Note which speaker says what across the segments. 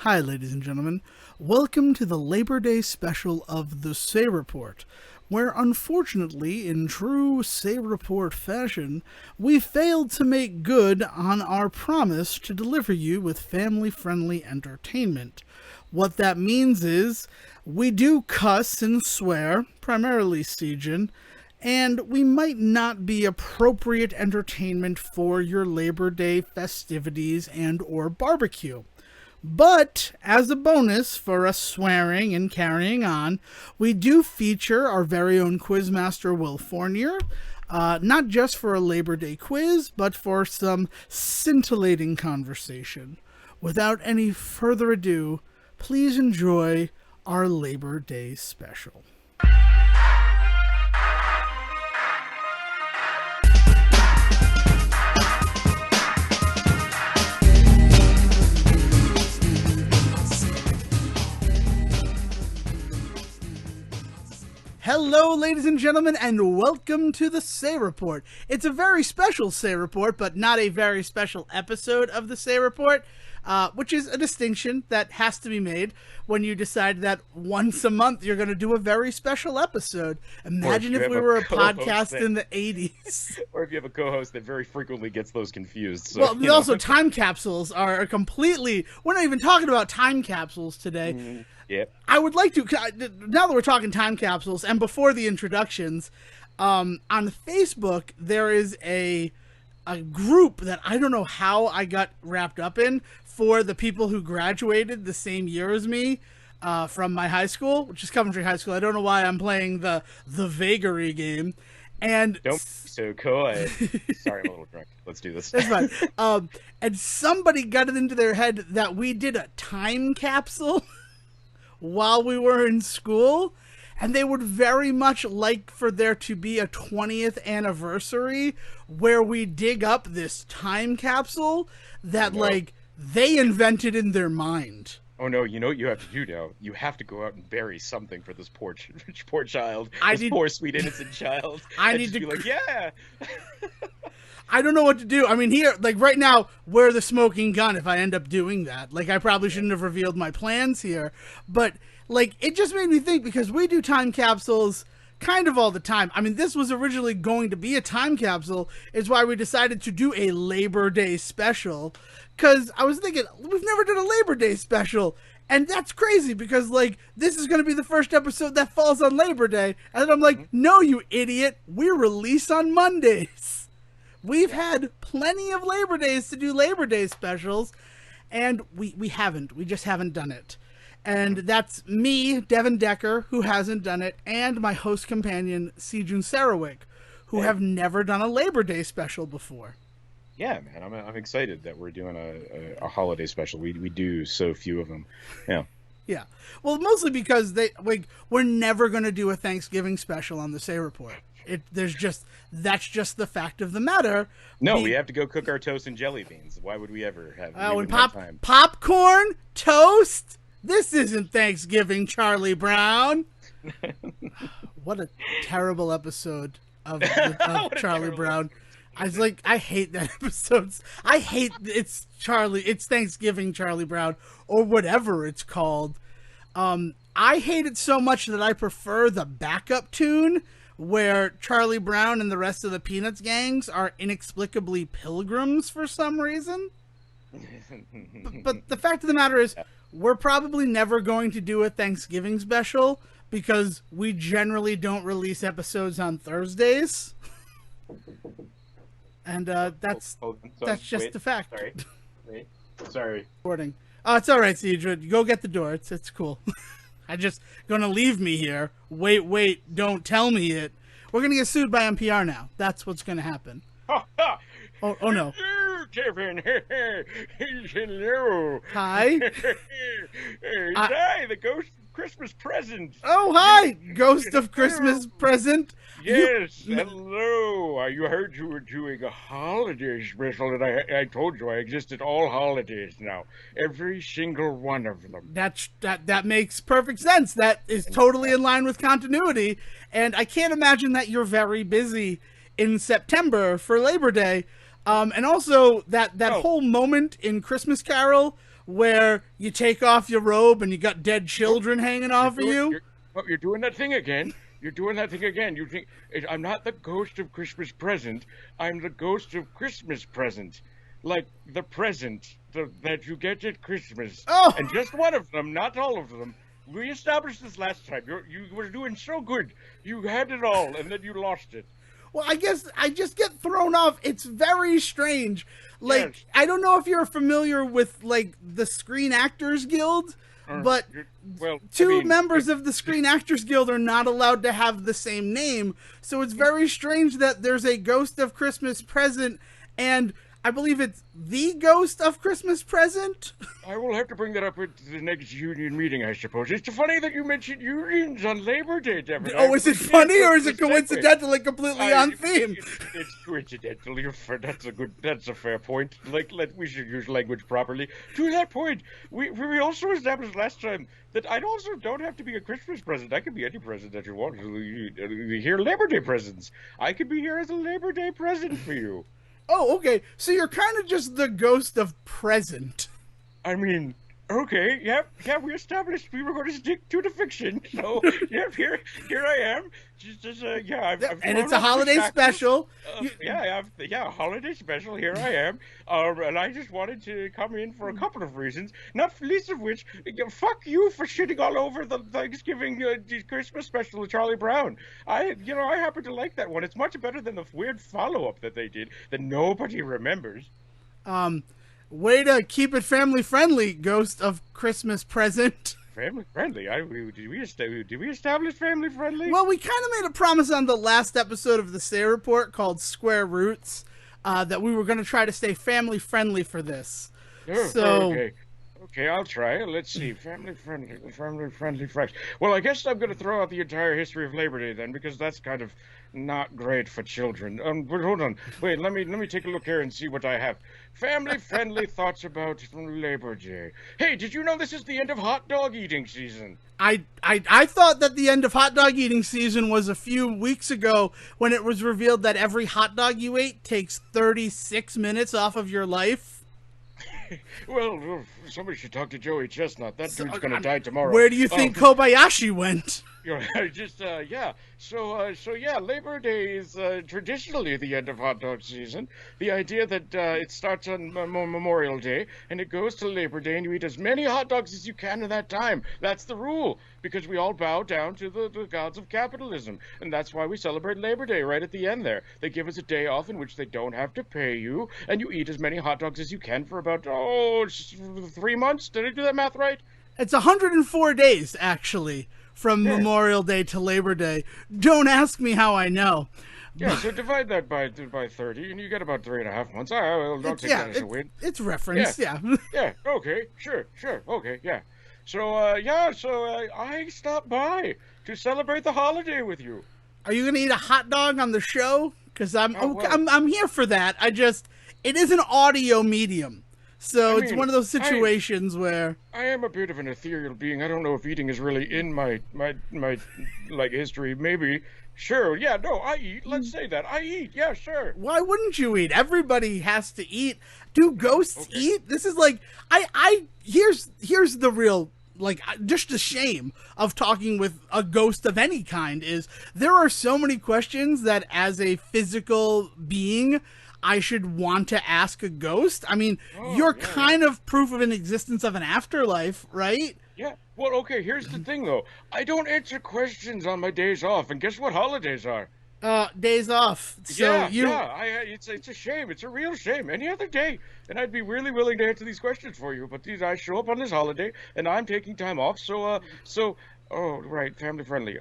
Speaker 1: Hi, ladies and gentlemen. Welcome to the Labor Day special of the S.H.I.E.L.D. Report, where unfortunately, in true S.H.I.E.L.D. Report fashion, we failed to make good on our promise to deliver you with family-friendly entertainment. What that means is, we do cuss and swear, primarily Sejin, and we might not be appropriate entertainment for your Labor Day festivities and or barbecue. But, as a bonus for us swearing and carrying on, we do feature our very own quizmaster Will Fournier, not just for a Labor Day quiz, but for some scintillating conversation. Without any further ado, please enjoy our Labor Day special. Hello, ladies and gentlemen, and welcome to the S.H.I.E.L.D. Report. It's a very special S.H.I.E.L.D. Report, but not a very special episode of the S.H.I.E.L.D. Report, which is a distinction that has to be made when you decide that once a month you're going to do a very special episode. Imagine if we were a podcast in the 80s.
Speaker 2: Or if you have a co-host that very frequently gets those confused. So,
Speaker 1: well, also time capsules are completely... We're not even talking about time capsules today.
Speaker 2: Yeah.
Speaker 1: I would like to, now that we're talking time capsules, and before the introductions, on Facebook, there is a group that I don't know how I got wrapped up in for the people who graduated the same year as me from my high school, which is Coventry High School. I don't know why I'm playing the vagary game. And
Speaker 2: don't be so coy. Sorry, I'm a little drunk. Let's do this.
Speaker 1: That's fine. And somebody got it into their head that we did a time capsule while we were in school, and they would very much like for there to be a 20th anniversary where we dig up this time capsule that they invented in their mind.
Speaker 2: Oh no, you know what you have to do now? You have to go out and bury something for this poor child. Poor sweet innocent child.
Speaker 1: I need to
Speaker 2: be like, yeah.
Speaker 1: I don't know what to do. I mean, here, right now, we're the smoking gun if I end up doing that. I probably shouldn't have revealed my plans here. But, it just made me think, because we do time capsules kind of all the time. I mean, this was originally going to be a time capsule, is why we decided to do a Labor Day special. Because I was thinking, we've never done a Labor Day special. And that's crazy, because, this is going to be the first episode that falls on Labor Day. And I'm like, no, you idiot. We release on Mondays. We've had plenty of Labor Days to do Labor Day specials, and we haven't. We just haven't done it. And that's me, Devin Decker, who hasn't done it, and my host companion, Sejun Sarawik, who have never done a Labor Day special before.
Speaker 2: Yeah, man, I'm excited that we're doing a holiday special. We do so few of them. Yeah.
Speaker 1: Yeah. Well, mostly because we're never going to do a Thanksgiving special on the S.H.I.E.L.D. Report. That's just the fact of the matter.
Speaker 2: No, we have to go cook our toast and jelly beans. Why would we ever have?
Speaker 1: Popcorn, toast. This isn't Thanksgiving, Charlie Brown. What a terrible episode of Charlie Brown. I hate that episode. I hate it's Thanksgiving, Charlie Brown, or whatever it's called. I hate it so much that I prefer the backup tune, where Charlie Brown and the rest of the Peanuts gangs are inexplicably pilgrims for some reason. But the fact of the matter is, we're probably never going to do a Thanksgiving special, because we generally don't release episodes on Thursdays. And that's just the fact.
Speaker 2: Sorry.
Speaker 1: Recording. Oh, it's all right, Cedric. Go get the door. It's cool. I just gonna leave me here. Wait, don't tell me it. We're gonna get sued by NPR now. That's what's gonna happen. Oh no.
Speaker 2: Kevin. Hello.
Speaker 1: Hi.
Speaker 2: Hi, the ghost of Christmas present.
Speaker 1: Oh, hi, ghost of Christmas present.
Speaker 2: Yes, hello. You heard you were doing a holiday special, and I told you I exist at all holidays now. Every single one of them.
Speaker 1: That makes perfect sense. That is totally in line with continuity, and I can't imagine that you're very busy in September for Labor Day. And also that whole moment in Christmas Carol where you take off your robe and you got dead children hanging off of you.
Speaker 2: You're doing that thing again. You're doing that thing again. You think I'm not the ghost of Christmas present. I'm the ghost of Christmas present, like the present that you get at Christmas,
Speaker 1: Oh,
Speaker 2: and just one of them, not all of them. We established this last time. You were doing so good. You had it all, and then you lost it.
Speaker 1: well, I guess I just get thrown off. It's very strange. Like,
Speaker 2: Yes.
Speaker 1: I don't know if you're familiar with, like, the Screen Actors Guild, but
Speaker 2: Well,
Speaker 1: two members of the Screen Actors Guild are not allowed to have the same name. So it's very strange that there's a Ghost of Christmas Present, and I believe it's the Ghost of Christmas Present.
Speaker 2: I will have to bring that up at the next union meeting, I suppose. It's funny that you mentioned unions on Labor Day, Devin.
Speaker 1: Oh, is it funny or is it coincidental and completely on theme?
Speaker 2: It's coincidental. That's a fair point. We should use language properly. To that point, we also established last time that I also don't have to be a Christmas present. I can be any present that you want. Here, Labor Day presents. I could be here as a Labor Day present for you.
Speaker 1: Oh, okay. So you're kind of just the ghost of present.
Speaker 2: I mean, okay, yeah, we established we were going to stick to the fiction. So, here I am.
Speaker 1: And it's a holiday special.
Speaker 2: A holiday special. Here I am, and I just wanted to come in for a couple of reasons, not least of which, fuck you for shitting all over the Thanksgiving Christmas special with Charlie Brown. I happen to like that one. It's much better than the weird follow-up that they did that nobody remembers.
Speaker 1: Way to keep it family friendly, Ghost of Christmas Present.
Speaker 2: Family friendly? Did we establish family friendly?
Speaker 1: Well, we kind of made a promise on the last episode of the Say Report called Square Roots that we were going to try to stay family friendly for this.
Speaker 2: Okay, I'll try. Let's see. Family friendly facts. Well, I guess I'm going to throw out the entire history of Labor Day then, because that's kind of not great for children. But hold on. Wait, let me take a look here and see what I have. Family friendly thoughts about Labor Day. Hey, did you know this is the end of hot dog eating season?
Speaker 1: I thought that the end of hot dog eating season was a few weeks ago when it was revealed that every hot dog you ate takes 36 minutes off of your life.
Speaker 2: Well, somebody should talk to Joey Chestnut. That dude's gonna die tomorrow.
Speaker 1: Where do you think Kobayashi went?
Speaker 2: Labor Day is traditionally the end of hot dog season. The idea that it starts on Memorial Day and it goes to Labor Day, and you eat as many hot dogs as you can in that time. That's the rule, because we all bow down to the gods of capitalism, and that's why we celebrate Labor Day right at the end there. They give us a day off in which they don't have to pay you, and you eat as many hot dogs as you can for about 3 months. Did I do that math right?
Speaker 1: It's 104 days, actually, from Memorial Day to Labor Day. Don't ask me how I know.
Speaker 2: Yeah, so divide that by 30, and you get about 3.5 months. Don't take that as a win.
Speaker 1: It's reference, yeah.
Speaker 2: Yeah, okay, sure, okay, yeah. So I stopped by to celebrate the holiday with you.
Speaker 1: Are you going to eat a hot dog on the show? Because I'm here for that. It is an audio medium. So it's one of those situations where
Speaker 2: I am a bit of an ethereal being. I don't know if eating is really in my history. Maybe. Sure. Yeah. No. I eat. Let's say that I eat. Yeah. Sure.
Speaker 1: Why wouldn't you eat? Everybody has to eat. Do ghosts eat? This is like here's the real just the shame of talking with a ghost of any kind is there are so many questions that as a physical being I should want to ask a ghost. I mean, you're kind of proof of an existence of an afterlife, right?
Speaker 2: Yeah. Well, okay, here's the thing, though. I don't answer questions on my days off, and guess what holidays are?
Speaker 1: Days off. So
Speaker 2: it's a shame. It's a real shame. Any other day, and I'd be really willing to answer these questions for you, but I show up on this holiday, and I'm taking time off, oh, right, family friendly.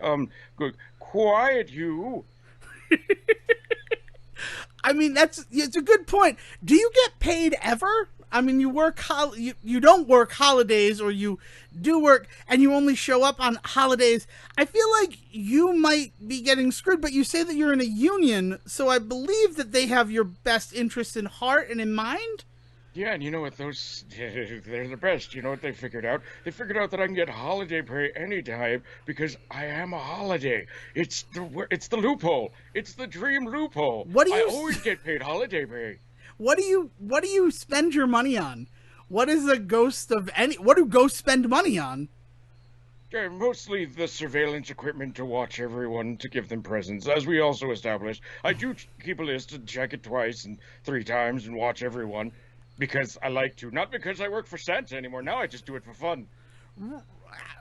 Speaker 2: Good. Quiet, you.
Speaker 1: I mean, it's a good point. Do you get paid ever? I mean, you work you don't work holidays, or you do work and you only show up on holidays. I feel like you might be getting screwed, but you say that you're in a union, so I believe that they have your best interest in heart and in mind.
Speaker 2: Yeah, and you know what, they're the best. You know what they figured out? They figured out that I can get holiday pay anytime because I am a holiday. It's the loophole. It's the dream loophole. I always get paid holiday pay.
Speaker 1: What do you spend your money on? What is a ghost of any? What do ghosts spend money on?
Speaker 2: Mostly the surveillance equipment to watch everyone, to give them presents. As we also established, I do keep a list and check it twice and three times and watch everyone because I like to. Not because I work for Santa anymore. Now I just do it for fun.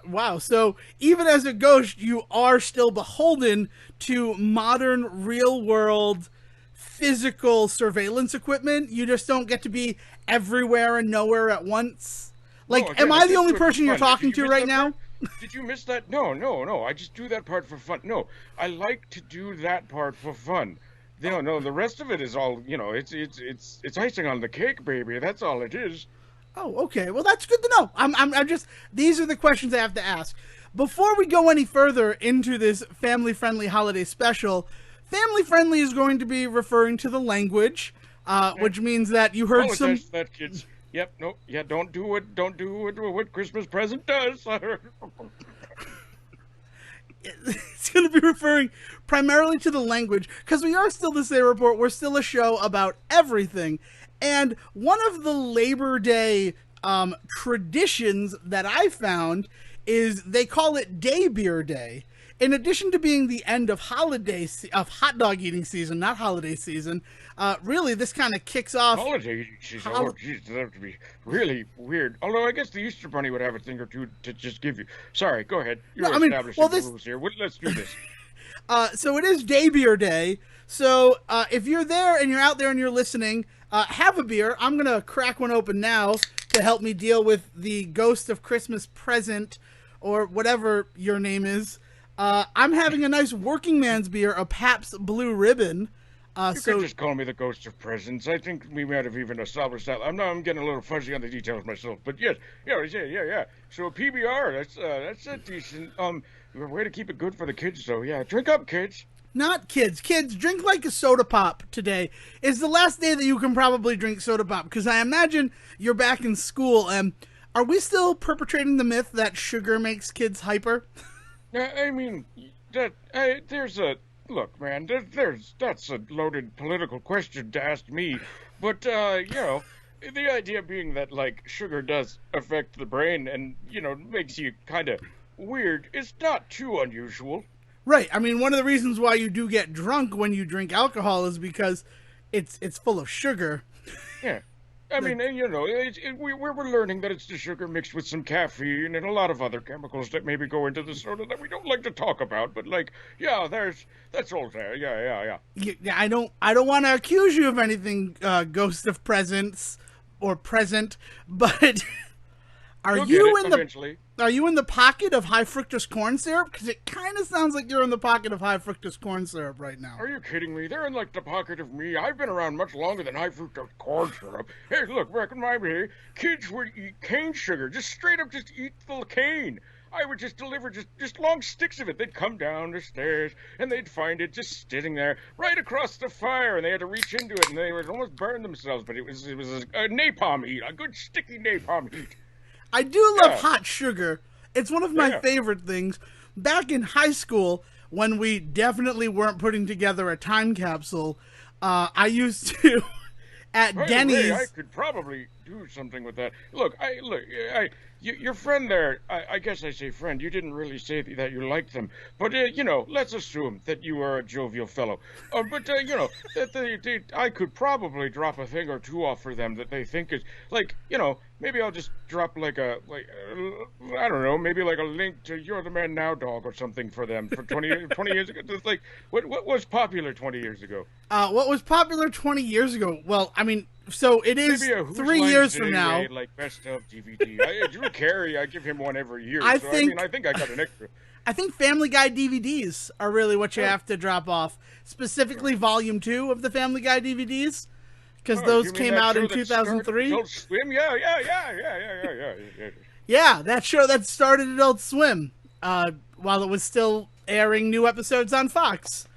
Speaker 1: Wow. So even as a ghost, you are still beholden to modern, real world, physical surveillance equipment. You just don't get to be everywhere and nowhere at once.
Speaker 2: No,
Speaker 1: Like, am
Speaker 2: again, I
Speaker 1: I the
Speaker 2: just
Speaker 1: only
Speaker 2: do it for
Speaker 1: person you're
Speaker 2: fun. Did
Speaker 1: talking
Speaker 2: you
Speaker 1: to
Speaker 2: miss
Speaker 1: right
Speaker 2: that part?
Speaker 1: now?
Speaker 2: Did you miss that? No, no, no. I just do that part for fun. No, I like to do that part for fun. No, no, the rest of it is all, it's icing on the cake, baby. That's all it is.
Speaker 1: Oh, okay. Well, that's good to know. I'm just, these are the questions I have to ask. Before we go any further into this family friendly holiday special, family friendly is going to be referring to the language,
Speaker 2: Yeah.
Speaker 1: which means that you heard some.
Speaker 2: Apologize for that, kids. Yep, no, yeah, don't do what Christmas present does.
Speaker 1: It's going to be referring primarily to the language because we are still the Say Report. We're still a show about everything. And one of the Labor Day traditions that I found is they call it Day Beer Day. In addition to being the end of of hot dog eating season, not holiday season, really this kind of kicks off.
Speaker 2: Holiday, she's oh, geez, that would be really weird. Although I guess the Easter Bunny would have a thing or two to just give you. Sorry, go ahead.
Speaker 1: No,
Speaker 2: You're
Speaker 1: I mean,
Speaker 2: establishing
Speaker 1: well,
Speaker 2: the
Speaker 1: this
Speaker 2: rules here. Let's do this.
Speaker 1: So it is Day Beer Day. So if you're there and you're out there and you're listening, have a beer. I'm going to crack one open now to help me deal with the ghost of Christmas present or whatever your name is. I'm having a nice working man's beer, a Pabst Blue Ribbon.
Speaker 2: You could just call me the ghost of presents. I think we might have even established that. I'm getting a little fuzzy on the details myself, but yes, yeah. So PBR, that's a decent way to keep it good for the kids, though. Yeah, drink up, kids.
Speaker 1: Not kids. Kids, drink like a soda pop today. Is the last day that you can probably drink soda pop because I imagine you're back in school. And are we still perpetrating the myth that sugar makes kids hyper?
Speaker 2: I mean, there's a look, man. That's a loaded political question to ask me, but the idea being that like sugar does affect the brain and makes you kind of weird is not too unusual.
Speaker 1: Right. I mean, one of the reasons why you do get drunk when you drink alcohol is because it's full of sugar.
Speaker 2: Yeah. I mean, we're learning that it's the sugar mixed with some caffeine and a lot of other chemicals that maybe go into the soda that we don't like to talk about. But like, yeah, that's all there. Yeah.
Speaker 1: Yeah, I don't want to accuse you of anything, Ghost of Presents or present, but are
Speaker 2: You'll
Speaker 1: you
Speaker 2: get it
Speaker 1: in the
Speaker 2: eventually.
Speaker 1: are you in the pocket of high fructose corn syrup? Because it kind of sounds like you're in the pocket of high fructose corn syrup right now.
Speaker 2: Are you kidding me? They're in like the pocket of me. I've been around much longer than high fructose corn syrup. Hey, look, back in my day, kids would eat cane sugar. Just straight up just eat the cane. I would just deliver just long sticks of it. They'd come down the stairs and they'd find it just sitting there right across the fire, and they had to reach into it and they would almost burn themselves. But it was a napalm heat, a good sticky napalm heat.
Speaker 1: I do love hot sugar. It's one of my favorite things. Back in high school, when we definitely weren't putting together a time capsule, I used to at Denny's.
Speaker 2: I could probably do something with that. Look, your friend there. I guess I say friend. You didn't really say that you liked them, but let's assume that you are a jovial fellow. But that I could probably drop a thing or two off for them that they think is like, maybe I'll just drop I don't know, maybe like a link to You're the Man Now dog or something for them for 20 years ago. It's like, what was popular 20 years ago?
Speaker 1: What was popular 20 years ago? Well, I mean, so it is
Speaker 2: maybe
Speaker 1: 3 years from now.
Speaker 2: Like best of DVD. Drew Carey, I give him one every year.
Speaker 1: I
Speaker 2: so,
Speaker 1: think
Speaker 2: I think I got an extra.
Speaker 1: I think Family Guy DVDs are really what you have to drop off. Specifically, Volume 2 of the Family Guy DVDs. Because those came out in 2003.
Speaker 2: Adult Swim? Yeah.
Speaker 1: Yeah, that show that started Adult Swim while it was still airing new episodes on Fox.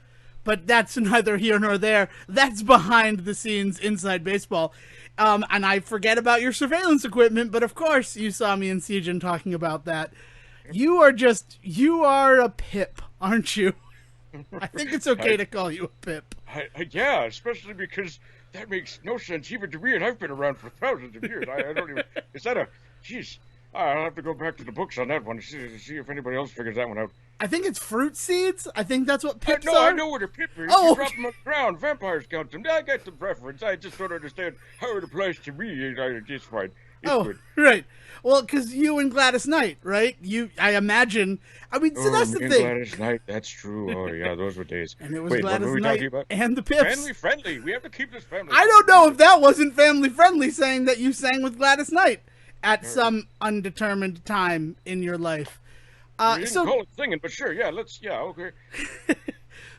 Speaker 1: But that's neither here nor there. That's behind the scenes inside baseball. And I forget about your surveillance equipment, but of course you saw me and Sejin talking about that. You are a pip, aren't you? I think it's okay to call you a pip.
Speaker 2: Yeah, especially because that makes no sense even to me, and I've been around for thousands of years. I don't even. Is that a? Jeez, I'll have to go back to the books on that one to see if anybody else figures that one out.
Speaker 1: I think it's fruit seeds. I think that's what pips
Speaker 2: No, I
Speaker 1: are.
Speaker 2: know what a pip is.
Speaker 1: Oh,
Speaker 2: You drop them on the ground. Vampires count them. I get the preference. I just don't understand how it applies to me. It's fine. It's good.
Speaker 1: Right. Well, because you and Gladys Knight, right? I imagine. I mean, so that's
Speaker 2: Me
Speaker 1: the
Speaker 2: and
Speaker 1: thing.
Speaker 2: Gladys Knight. That's true. Oh, yeah, those were days.
Speaker 1: And it was
Speaker 2: Wait,
Speaker 1: Gladys
Speaker 2: what were we
Speaker 1: Knight
Speaker 2: talking about?
Speaker 1: and the Pips.
Speaker 2: Family friendly. We have to keep this family.
Speaker 1: I don't know if that wasn't family friendly, saying that you sang with Gladys Knight at some undetermined time in your life.
Speaker 2: We didn't call it singing, but sure, yeah, okay.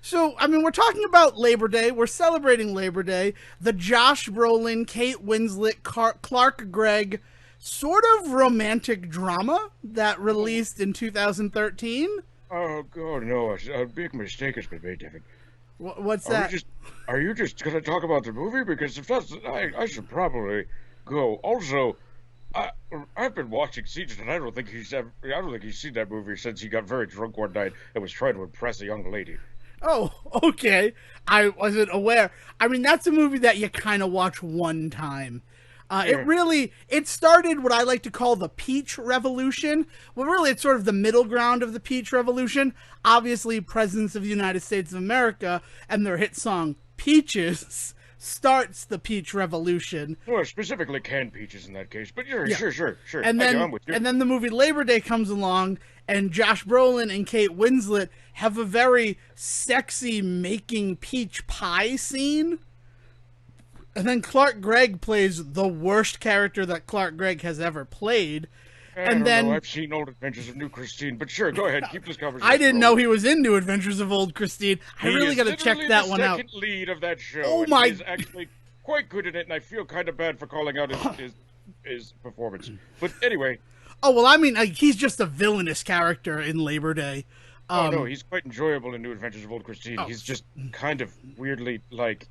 Speaker 1: So, I mean, we're talking about Labor Day. We're celebrating Labor Day. The Josh Brolin, Kate Winslet, Clark Gregg sort of romantic drama that released in 2013.
Speaker 2: Oh, God, no. A big mistake has been made, Devin.
Speaker 1: What's that?
Speaker 2: Are you just going to talk about the movie? Because if that's... I should probably go. Also... I've been watching Siege, and I don't think he's seen that movie since he got very drunk one night and was trying to impress a young lady.
Speaker 1: Oh, okay. I wasn't aware. I mean, that's a movie that you kind of watch one time. It started what I like to call the Peach Revolution. Well, really, it's sort of the middle ground of the Peach Revolution. Obviously, Presidents of the United States of America and their hit song, Peaches, starts the Peach Revolution.
Speaker 2: Well, specifically canned peaches in that case, but sure.
Speaker 1: And then the movie Labor Day comes along, and Josh Brolin and Kate Winslet have a very sexy making peach pie scene. And then Clark Gregg plays the worst character that Clark Gregg has ever played.
Speaker 2: I've seen Old Adventures of New Christine, but sure, go ahead, keep this conversation.
Speaker 1: I didn't know he was in New Adventures of Old Christine. I really got to check that one out.
Speaker 2: He's the second lead of that show.
Speaker 1: Oh my!
Speaker 2: He's actually quite good at it, and I feel kind of bad for calling out his performance. But anyway.
Speaker 1: Oh well, I mean, he's just a villainous character in Labor Day.
Speaker 2: No, he's quite enjoyable in New Adventures of Old Christine. He's just kind of weirdly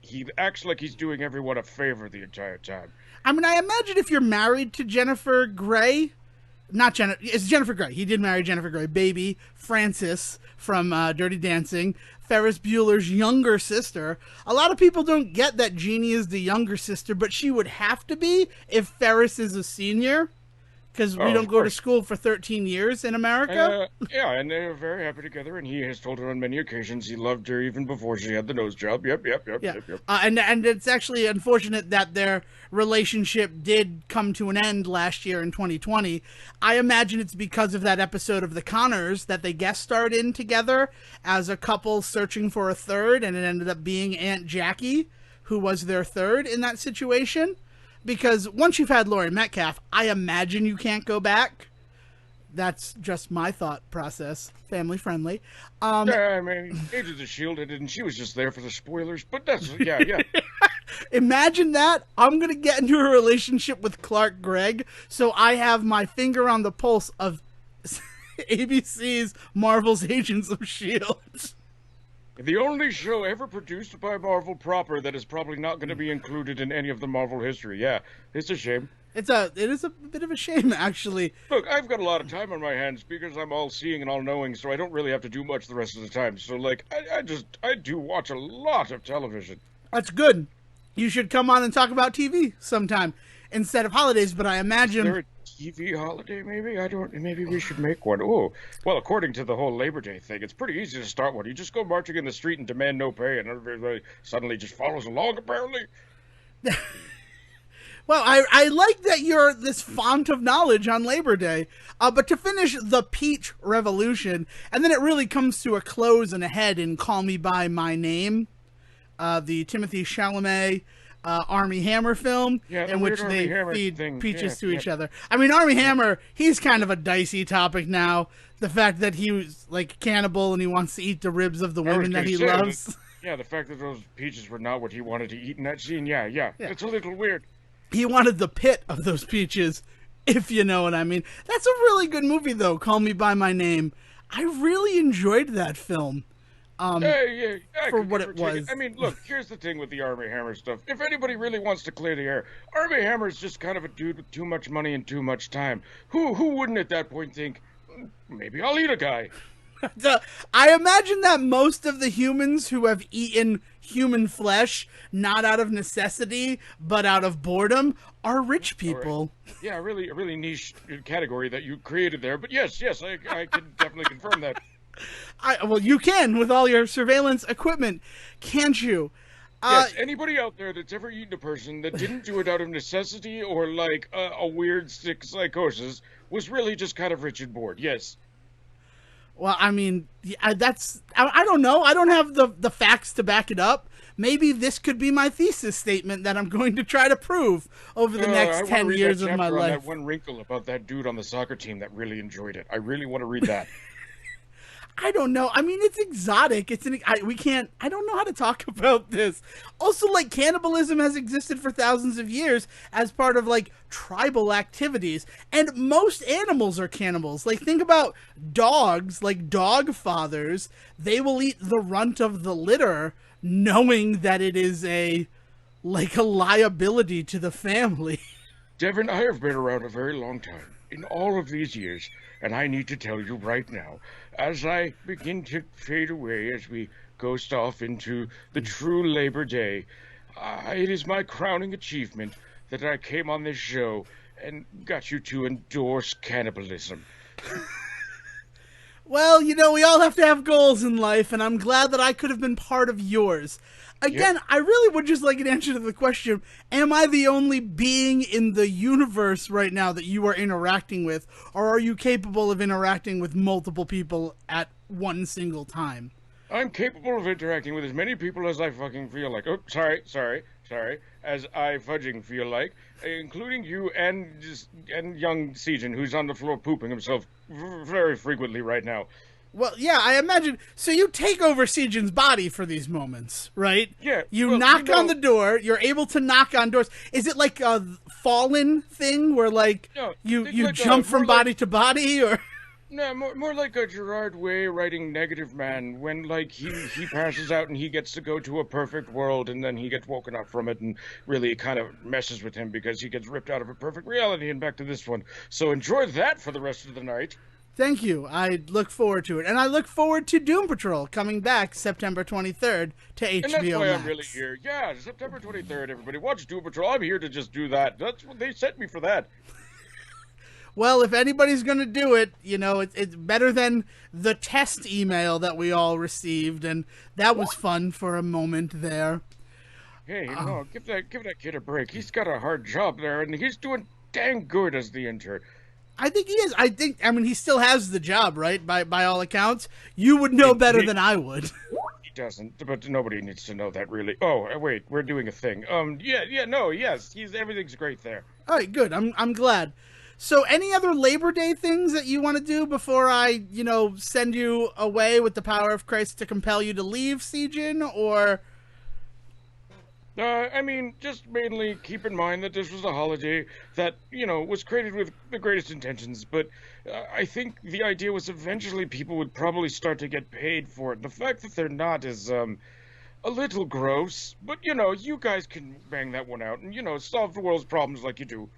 Speaker 2: he acts like he's doing everyone a favor the entire time.
Speaker 1: I mean, I imagine if you're married to Jennifer Grey. It's Jennifer Grey. He did marry Jennifer Grey. Baby Frances from Dirty Dancing, Ferris Bueller's younger sister. A lot of people don't get that Jeannie is the younger sister, but she would have to be if Ferris is a senior, because we don't go to school for 13 years in America.
Speaker 2: Yeah, and they're very happy together, and he has told her on many occasions he loved her even before she had the nose job. Yep.
Speaker 1: And it's actually unfortunate that their relationship did come to an end last year in 2020. I imagine it's because of that episode of The Conners that they guest starred in together as a couple searching for a third, and it ended up being Aunt Jackie, who was their third in that situation. Because once you've had Laurie Metcalf, I imagine you can't go back. That's just my thought process. Family friendly.
Speaker 2: I mean, Agents of S.H.I.E.L.D. and she was just there for the spoilers. But that's, yeah.
Speaker 1: Imagine that. I'm going to get into a relationship with Clark Gregg, so I have my finger on the pulse of ABC's Marvel's Agents of S.H.I.E.L.D.
Speaker 2: The only show ever produced by Marvel proper that is probably not going to be included in any of the Marvel history. Yeah, it's a shame.
Speaker 1: It is a bit of a shame, actually.
Speaker 2: Look, I've got a lot of time on my hands because I'm all-seeing and all-knowing, so I don't really have to do much the rest of the time. So, I do watch a lot of television.
Speaker 1: That's good. You should come on and talk about TV sometime instead of holidays, but I imagine...
Speaker 2: Is there a TV holiday, maybe? Maybe we should make one. Oh, well, according to the whole Labor Day thing, it's pretty easy to start one. You just go marching in the street and demand no pay, and everybody suddenly just follows along, apparently.
Speaker 1: Well, I like that you're this font of knowledge on Labor Day. But to finish the Peach Revolution, and then it really comes to a close and a head in Call Me By My Name, the Timothée Chalamet Armie Hammer film, in which they feed peaches to each other. I mean, Armie Hammer, he's kind of a dicey topic now. The fact that he was like cannibal and he wants to eat the ribs of the women that he loves.
Speaker 2: The fact that those peaches were not what he wanted to eat in that scene. Yeah. It's a little weird.
Speaker 1: He wanted the pit of those peaches, if you know what I mean. That's a really good movie, though, Call Me By My Name. I really enjoyed that film. For what it was.
Speaker 2: I mean, look, here's the thing with the Armie Hammer stuff. If anybody really wants to clear the air, Armie Hammer's just kind of a dude with too much money and too much time. Who wouldn't at that point think, maybe I'll eat a guy?
Speaker 1: So, I imagine that most of the humans who have eaten human flesh, not out of necessity, but out of boredom, are rich
Speaker 2: All right.
Speaker 1: people.
Speaker 2: Yeah, a really niche category that you created there. But yes, I can definitely confirm that.
Speaker 1: Well, you can with all your surveillance equipment, can't you? Uh,
Speaker 2: Yes, anybody out there that's ever eaten a person that didn't do it out of necessity or like a weird sick psychosis was really just kind of rich and bored. Yes.
Speaker 1: well, I mean, I don't know. I don't have the facts to back it up. Maybe this could be my thesis statement that I'm going to try to prove over the
Speaker 2: I
Speaker 1: next
Speaker 2: want to
Speaker 1: 10
Speaker 2: read that
Speaker 1: years of my
Speaker 2: chapter on
Speaker 1: life.
Speaker 2: that one wrinkle about that dude on the soccer team that really enjoyed it. I really want to read that.
Speaker 1: I don't know. I mean, it's exotic. We can't. I don't know how to talk about this. Also, like cannibalism has existed for thousands of years as part of like tribal activities, and most animals are cannibals. Like think about dogs, like dog fathers. They will eat the runt of the litter, knowing that it is a liability to the family.
Speaker 2: Devin, I have been around a very long time, in all of these years, and I need to tell you right now, as I begin to fade away, as we ghost off into the true Labor Day, it is my crowning achievement that I came on this show and got you to endorse cannibalism.
Speaker 1: Well, we all have to have goals in life, and I'm glad that I could have been part of yours.
Speaker 2: Yep,
Speaker 1: Again, I really would just like an answer to the question, am I the only being in the universe right now that you are interacting with, or are you capable of interacting with multiple people at one single time?
Speaker 2: I'm capable of interacting with as many people as I fucking feel like. Oh, sorry. As I fudging feel like, including you and young Sejan, who's on the floor pooping himself very frequently right now.
Speaker 1: Well, yeah, I imagine. So you take over Sejin's body for these moments, right?
Speaker 2: Yeah,
Speaker 1: You
Speaker 2: well,
Speaker 1: knock on the door. You're able to knock on doors. Is it like a Fallen thing where like
Speaker 2: no, think
Speaker 1: you
Speaker 2: like
Speaker 1: jump from
Speaker 2: more like
Speaker 1: body to body, or?
Speaker 2: no, more like a Gerard Way writing Negative Man when like he passes out and he gets to go to a perfect world and then he gets woken up from it and really it kind of messes with him because he gets ripped out of a perfect reality and back to this one. So enjoy that for the rest of the night.
Speaker 1: Thank you. I look forward to it, and I look forward to Doom Patrol coming back September 23rd to
Speaker 2: And that's
Speaker 1: HBO
Speaker 2: why
Speaker 1: Max.
Speaker 2: I'm really here. Yeah, September 23rd, everybody. Watch Doom Patrol. I'm here to just do that. That's what they sent me for that.
Speaker 1: Well, if anybody's going to do it, it's better than the test email that we all received, and that was fun for a moment there.
Speaker 2: Hey, give that kid a break. He's got a hard job there, and he's doing dang good as the intern.
Speaker 1: I think he is. I mean, he still has the job, right? By all accounts. You would know better than I would.
Speaker 2: He doesn't, but nobody needs to know that, really. Oh, wait, we're doing a thing. Yes, everything's great there.
Speaker 1: All right, good. I'm glad. So, any other Labor Day things that you want to do before I, send you away with the power of Christ to compel you to leave, Sejin, or?
Speaker 2: I mean, just mainly keep in mind that this was a holiday that, was created with the greatest intentions, but I think the idea was eventually people would probably start to get paid for it. The fact that they're not is, a little gross, but, you guys can bang that one out and, solve the world's problems like you do.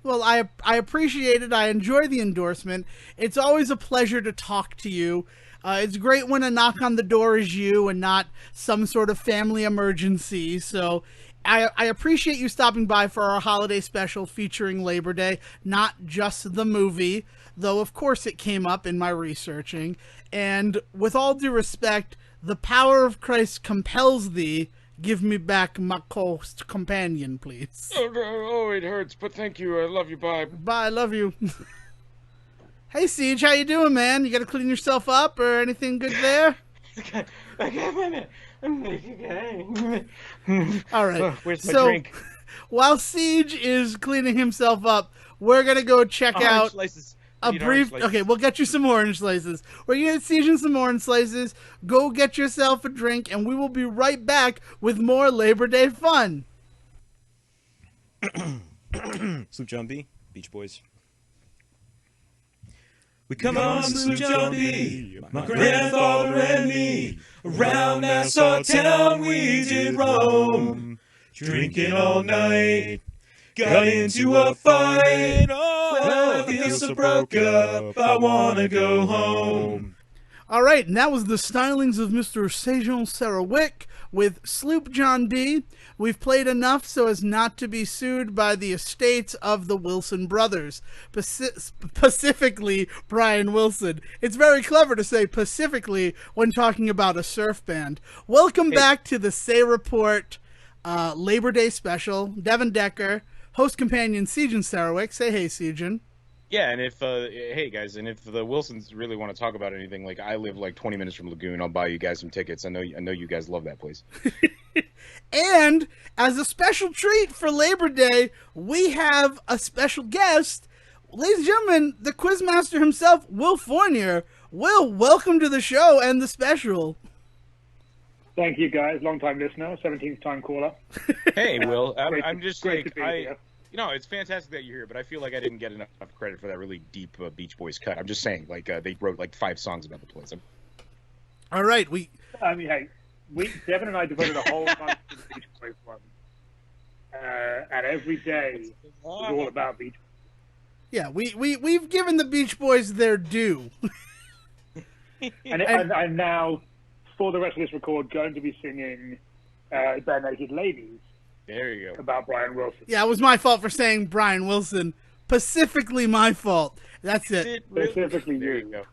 Speaker 1: Well, I appreciate it. I enjoy the endorsement. It's always a pleasure to talk to you. It's great when a knock on the door is you and not some sort of family emergency. So I appreciate you stopping by for our holiday special featuring Labor Day, not just the movie, though of course it came up in my researching. And with all due respect, the power of Christ compels thee. Give me back my coast companion, please.
Speaker 2: Oh, it hurts, but thank you. I love you. Bye.
Speaker 1: Bye, I love you. Hey, Siege, how you doing, man? You gotta clean yourself up or anything good there? All right.
Speaker 2: Where's my drink?
Speaker 1: While Siege is cleaning himself up, we're gonna go check out
Speaker 3: slices.
Speaker 1: a brief. Okay, we'll get you some orange slices. We're gonna get Siege some orange slices. Go get yourself a drink, and we will be right back with more Labor Day fun.
Speaker 3: Sloop John B, Beach Boys. We come on, Sloop John B, my grandfather and me. Around Nassau town we did roam, drinking all night. Got into a fight, well, I feel so broke up, I wanna go home.
Speaker 1: All right, and that was the stylings of Mr. Sejon Sarowick with Sloop John D. We've played enough so as not to be sued by the estates of the Wilson brothers, specifically Brian Wilson. It's very clever to say specifically when talking about a surf band. Welcome back to the Say Report Labor Day special. Devin Decker, host companion Sejon Sarowick. Say hey, Sejon.
Speaker 2: Yeah, and if hey guys, and if the Wilsons really want to talk about anything, like I live like 20 minutes from Lagoon, I'll buy you guys some tickets. I know you guys love that place.
Speaker 1: And as a special treat for Labor Day, we have a special guest, ladies and gentlemen, the quizmaster himself, Will Fournier. Will, welcome to the show and the special.
Speaker 4: Thank you, guys. Long-time listener, 17th time caller.
Speaker 2: Hey, Will, I'm just
Speaker 4: great
Speaker 2: like
Speaker 4: to be here.
Speaker 2: You know, it's fantastic that you're here, but I feel like I didn't get enough credit for that really deep Beach Boys cut. I'm just saying, like, they wrote like 5 songs about the place.
Speaker 1: All right,
Speaker 4: I mean, hey, Devin and I devoted a whole bunch to the Beach Boys one, and every day is all about Beach Boys.
Speaker 1: Yeah, we've given the Beach Boys their due.
Speaker 4: and I'm now, for the rest of this record, going to be singing Bare Naked Ladies.
Speaker 2: There you go.
Speaker 4: About Brian Wilson.
Speaker 1: Yeah, it was my fault for saying Brian Wilson. Specifically my fault. That's it.
Speaker 4: Specifically
Speaker 2: there you go.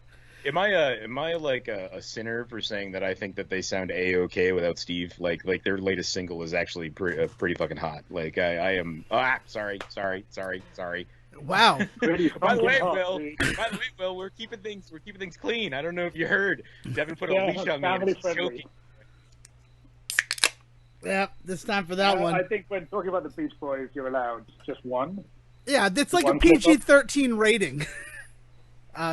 Speaker 2: Am I like a sinner for saying that I think that they sound A-OK without Steve? Like their latest single is actually pretty fucking hot. Like I am. Sorry.
Speaker 1: Wow.
Speaker 2: By the way, Will, we're keeping things clean. I don't know if you heard. Devin put a leash on me and was choking.
Speaker 1: Yeah, it's time for that one.
Speaker 4: I think when talking about the Beach Boys, you're allowed just one.
Speaker 1: Yeah, it's like a PG-13 rating.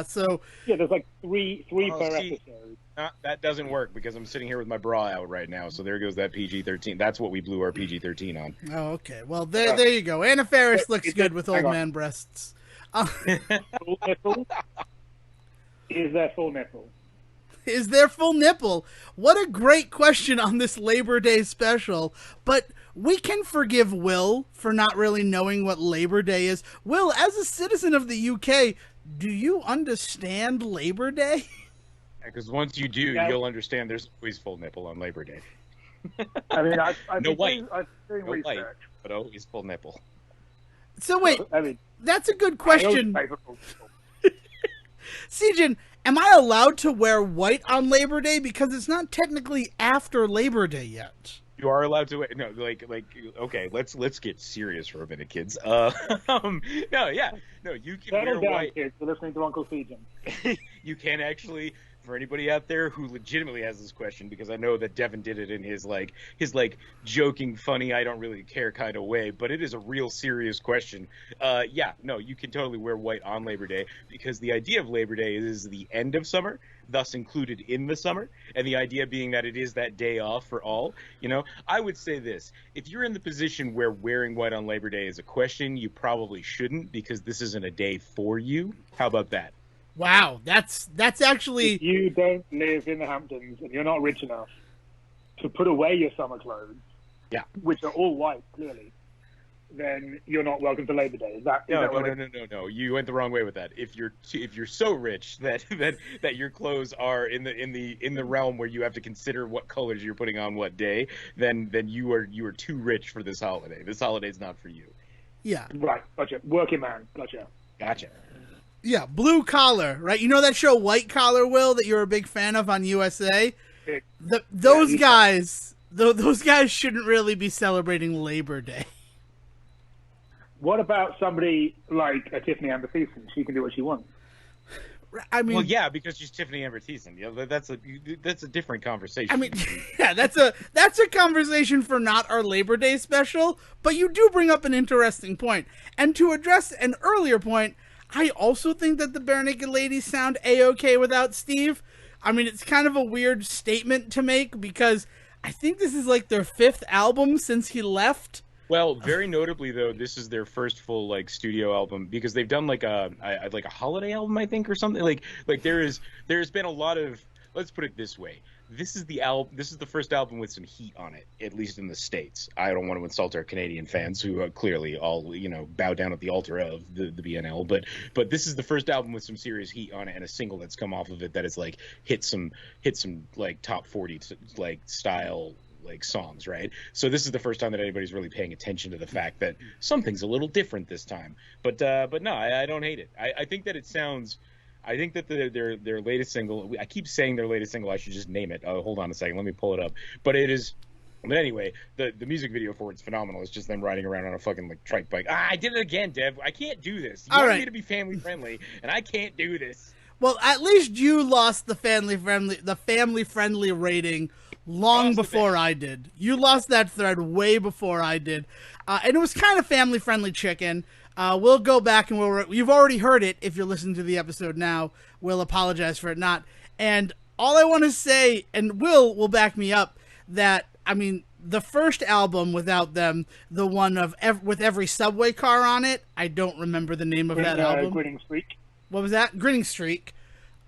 Speaker 1: So
Speaker 4: yeah, there's like three per episode.
Speaker 2: That doesn't work because I'm sitting here with my bra out right now. So there goes that PG-13. That's what we blew our PG-13 on.
Speaker 1: Oh, okay. Well, there you go. Anna Faris looks good with old man breasts.
Speaker 4: Full nipple? Is there full nipple?
Speaker 1: Is there full nipple? What a great question on this Labor Day special. But we can forgive Will for not really knowing what Labor Day is. Will, as a citizen of the UK, do you understand Labor Day?
Speaker 2: Because once you do, you'll understand there's always full nipple on Labor Day.
Speaker 4: I mean, I've
Speaker 2: no
Speaker 4: been
Speaker 2: white,
Speaker 4: doing
Speaker 2: no
Speaker 4: research.
Speaker 2: white, but always full nipple.
Speaker 1: So wait,
Speaker 4: I mean,
Speaker 1: that's a good question. Sejon, am I allowed to wear white on Labor Day? Because it's not technically after Labor Day yet.
Speaker 2: You are allowed to. No, okay. Let's get serious for a minute, kids. No, you can wear white.
Speaker 4: Kids, you're listening to Uncle Sejon.
Speaker 2: You can actually. For anybody out there who legitimately has this question, because I know that Devin did it in his joking, funny, I don't really care kind of way, but it is a real serious question. You can totally wear white on Labor Day because the idea of Labor Day is the end of summer, thus included in the summer, and the idea being that it is that day off for all. You know, I would say this: if you're in the position where wearing white on Labor Day is a question, you probably shouldn't because this isn't a day for you. How about that?
Speaker 1: Wow, that's actually...
Speaker 4: If you don't live in the Hamptons and you're not rich enough to put away your summer clothes, which are all white, clearly, then you're not welcome to Labor Day. No.
Speaker 2: You went the wrong way with that. If you're so rich that your clothes are in the realm where you have to consider what colors you're putting on what day, then you are too rich for this holiday. This holiday's not for you.
Speaker 1: Yeah.
Speaker 4: Right. Gotcha. Working man.
Speaker 2: Gotcha.
Speaker 1: Yeah, blue collar, right? You know that show White Collar, Will, that you're a big fan of on USA? Those guys shouldn't really be celebrating Labor Day.
Speaker 4: What about somebody like a Tiffany Amber Thiessen? She can do what she wants.
Speaker 1: I mean,
Speaker 2: well, yeah, because she's Tiffany Amber Thiessen. Yeah, that's a different conversation.
Speaker 1: I mean, yeah, that's a conversation for not our Labor Day special. But you do bring up an interesting point, and to address an earlier point, I also think that the Bare Naked Ladies sound A-OK without Steve. I mean, it's kind of a weird statement to make because I think this is like their 5th album since he left.
Speaker 2: Well, very notably though, this is their first full studio album because they've done like a holiday album, I think, or something. Like there's been a lot of, let's put it this way, this is the first album with some heat on it, at least in the States. I don't want to insult our Canadian fans who are clearly all, bow down at the altar of the BNL, but this is the first album with some serious heat on it, and a single that's come off of it that is like hit some like top 40 like style like songs, right? So this is the first time that anybody's really paying attention to the fact that something's a little different this time. But no, I don't hate it. I think that it sounds. I think that their latest single. I keep saying their latest single. I should just name it. Hold on a second. Let me pull it up. But it is. But anyway, the music video for it's phenomenal. It's just them riding around on a fucking like trike bike. I did it again, Dev. I can't do this. You want me to be family friendly, and I can't do this.
Speaker 1: Well, at least you lost the family friendly rating long before I did. You lost that thread way before I did, and it was kind of family friendly chicken. We'll go back and you've already heard it if you're listening to the episode now. We'll apologize for it not. And all I want to say, and will back me up, that, I mean, the first album without them, the one with every subway car on it, I don't remember the name of that album.
Speaker 4: Grinning Streak.
Speaker 1: What was that? Grinning Streak.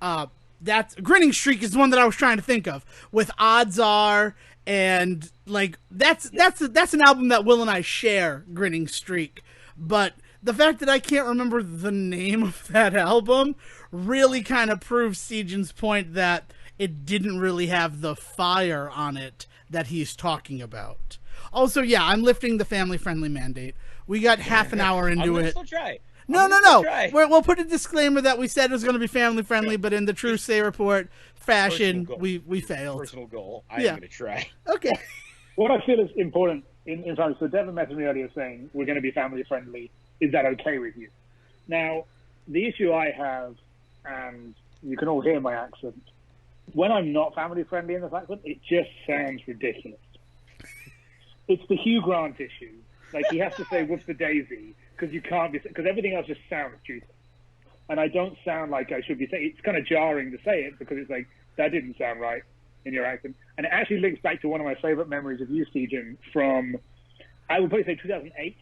Speaker 1: Grinning Streak is the one that I was trying to think of, with Odds Are, and like that's an album that Will and I share, Grinning Streak. But the fact that I can't remember the name of that album really kind of proves Sejin's point that it didn't really have the fire on it that he's talking about. Also, yeah, I'm lifting the family-friendly mandate. We got half an hour into it.
Speaker 2: Still try.
Speaker 1: No. We'll put a disclaimer that we said it was going to be family-friendly, but in the true Say Report fashion, we failed.
Speaker 2: Personal goal. I'm going to try.
Speaker 1: Okay.
Speaker 4: What I feel is important in terms, so Devin messaged me earlier saying we're going to be family-friendly. Is that okay with you? Now, the issue I have, and you can all hear my accent, when I'm not family-friendly in this accent, it just sounds ridiculous. It's the Hugh Grant issue. Like, he has to say, whoops the daisy, because everything else just sounds stupid. And I don't sound like I should be saying, it's kind of jarring to say it, because it's like, that didn't sound right in your accent. And it actually links back to one of my favorite memories of you, Sejin, from, I would probably say 2008.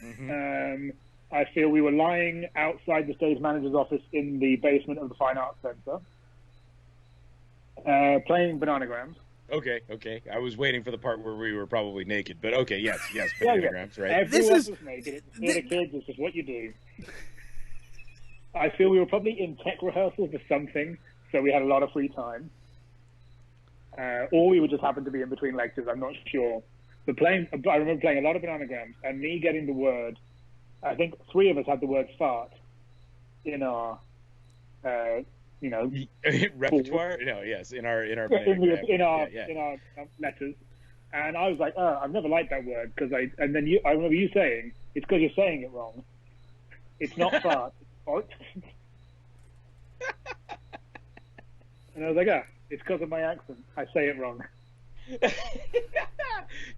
Speaker 4: Mm-hmm. I feel we were lying outside the stage manager's office in the basement of the Fine Arts Center, playing Bananagrams.
Speaker 2: Okay. I was waiting for the part where we were probably naked, but okay, yes, Bananagrams, right?
Speaker 4: Everyone was naked. It's theater kids. This is what you do. I feel we were probably in tech rehearsals or something, so we had a lot of free time. Or we would just happen to be in between lectures. I'm not sure. But I remember playing a lot of Bananagrams, and me getting the word. I think 3 of us had the word fart in our,
Speaker 2: repertoire. No, yes, in our
Speaker 4: in our letters. And I was like, I've never liked that word I remember you saying it's because you're saying it wrong. It's not fart. It's fart. And I was like, it's because of my accent. I say it wrong.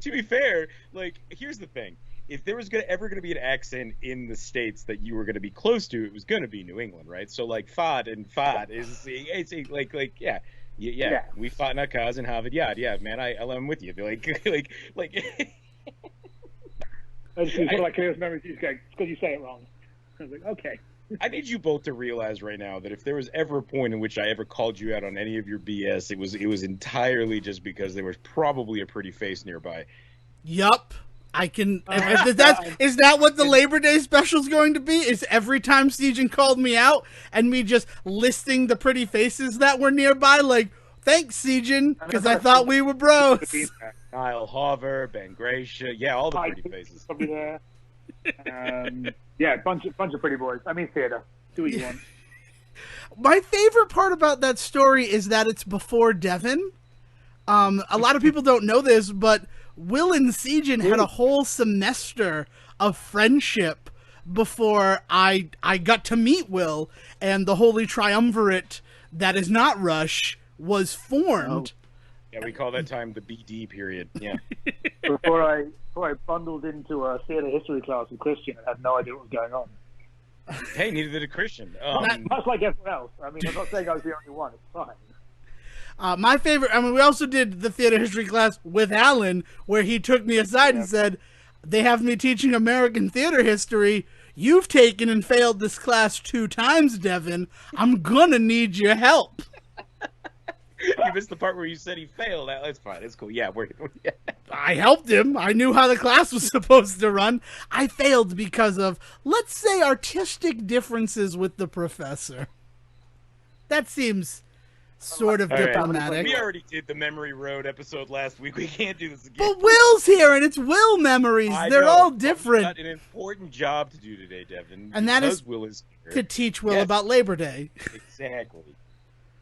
Speaker 2: To be fair, like, here's the thing. If there was ever going to be an accent in the States that you were going to be close to, it was going to be New England, right? So, like, fad is, yeah. We fought in our cars in Harvard Yard. Yeah, man, I'm with you. Like.
Speaker 4: It's sort of like clearest memories. It's because you say it wrong. I was like, okay.
Speaker 2: I need you both to realize right now that if there was ever a point in which I ever called you out on any of your BS, it was entirely just because there was probably a pretty face nearby.
Speaker 1: Yup. I can. Is that what the Labor Day special is going to be? Is every time Sejin called me out and me just listing the pretty faces that were nearby? Like, thanks, Sejin, because I thought we were bros.
Speaker 2: Kyle Hover, Ben Gracia, yeah, all the pretty faces.
Speaker 4: Probably there. Yeah, bunch of pretty boys. I mean, theater. Do what you want.
Speaker 1: My favorite part about that story is that it's before Devin. A lot of people don't know this, but Will and Sejin had a whole semester of friendship before I got to meet Will, and the holy triumvirate that is not Rush was formed.
Speaker 2: Yeah, we call that time the BD period. Yeah.
Speaker 4: Before I bundled into a theater history class with Christian and had no idea what was going on.
Speaker 2: Hey, neither did a Christian.
Speaker 4: Much like everyone else. I mean, I'm not saying I was the only one. It's fine.
Speaker 1: My favorite, we also did the theater history class with Alan, where he took me aside and said, they have me teaching American theater history. You've taken and failed this class 2 times, Devin. I'm gonna need your help.
Speaker 3: You missed the part where you said he failed. That's fine. It's cool. Yeah,
Speaker 1: I helped him. I knew how the class was supposed to run. I failed because of, let's say, artistic differences with the professor. That seems sort of diplomatic.
Speaker 3: We already did the Memory Road episode last week. We can't do this again.
Speaker 1: But Will's here, and it's Will memories. They're all different.
Speaker 3: We've got an important job to do today, Devin.
Speaker 1: And that is
Speaker 3: Will is here.
Speaker 1: To teach Will about Labor Day.
Speaker 3: Exactly.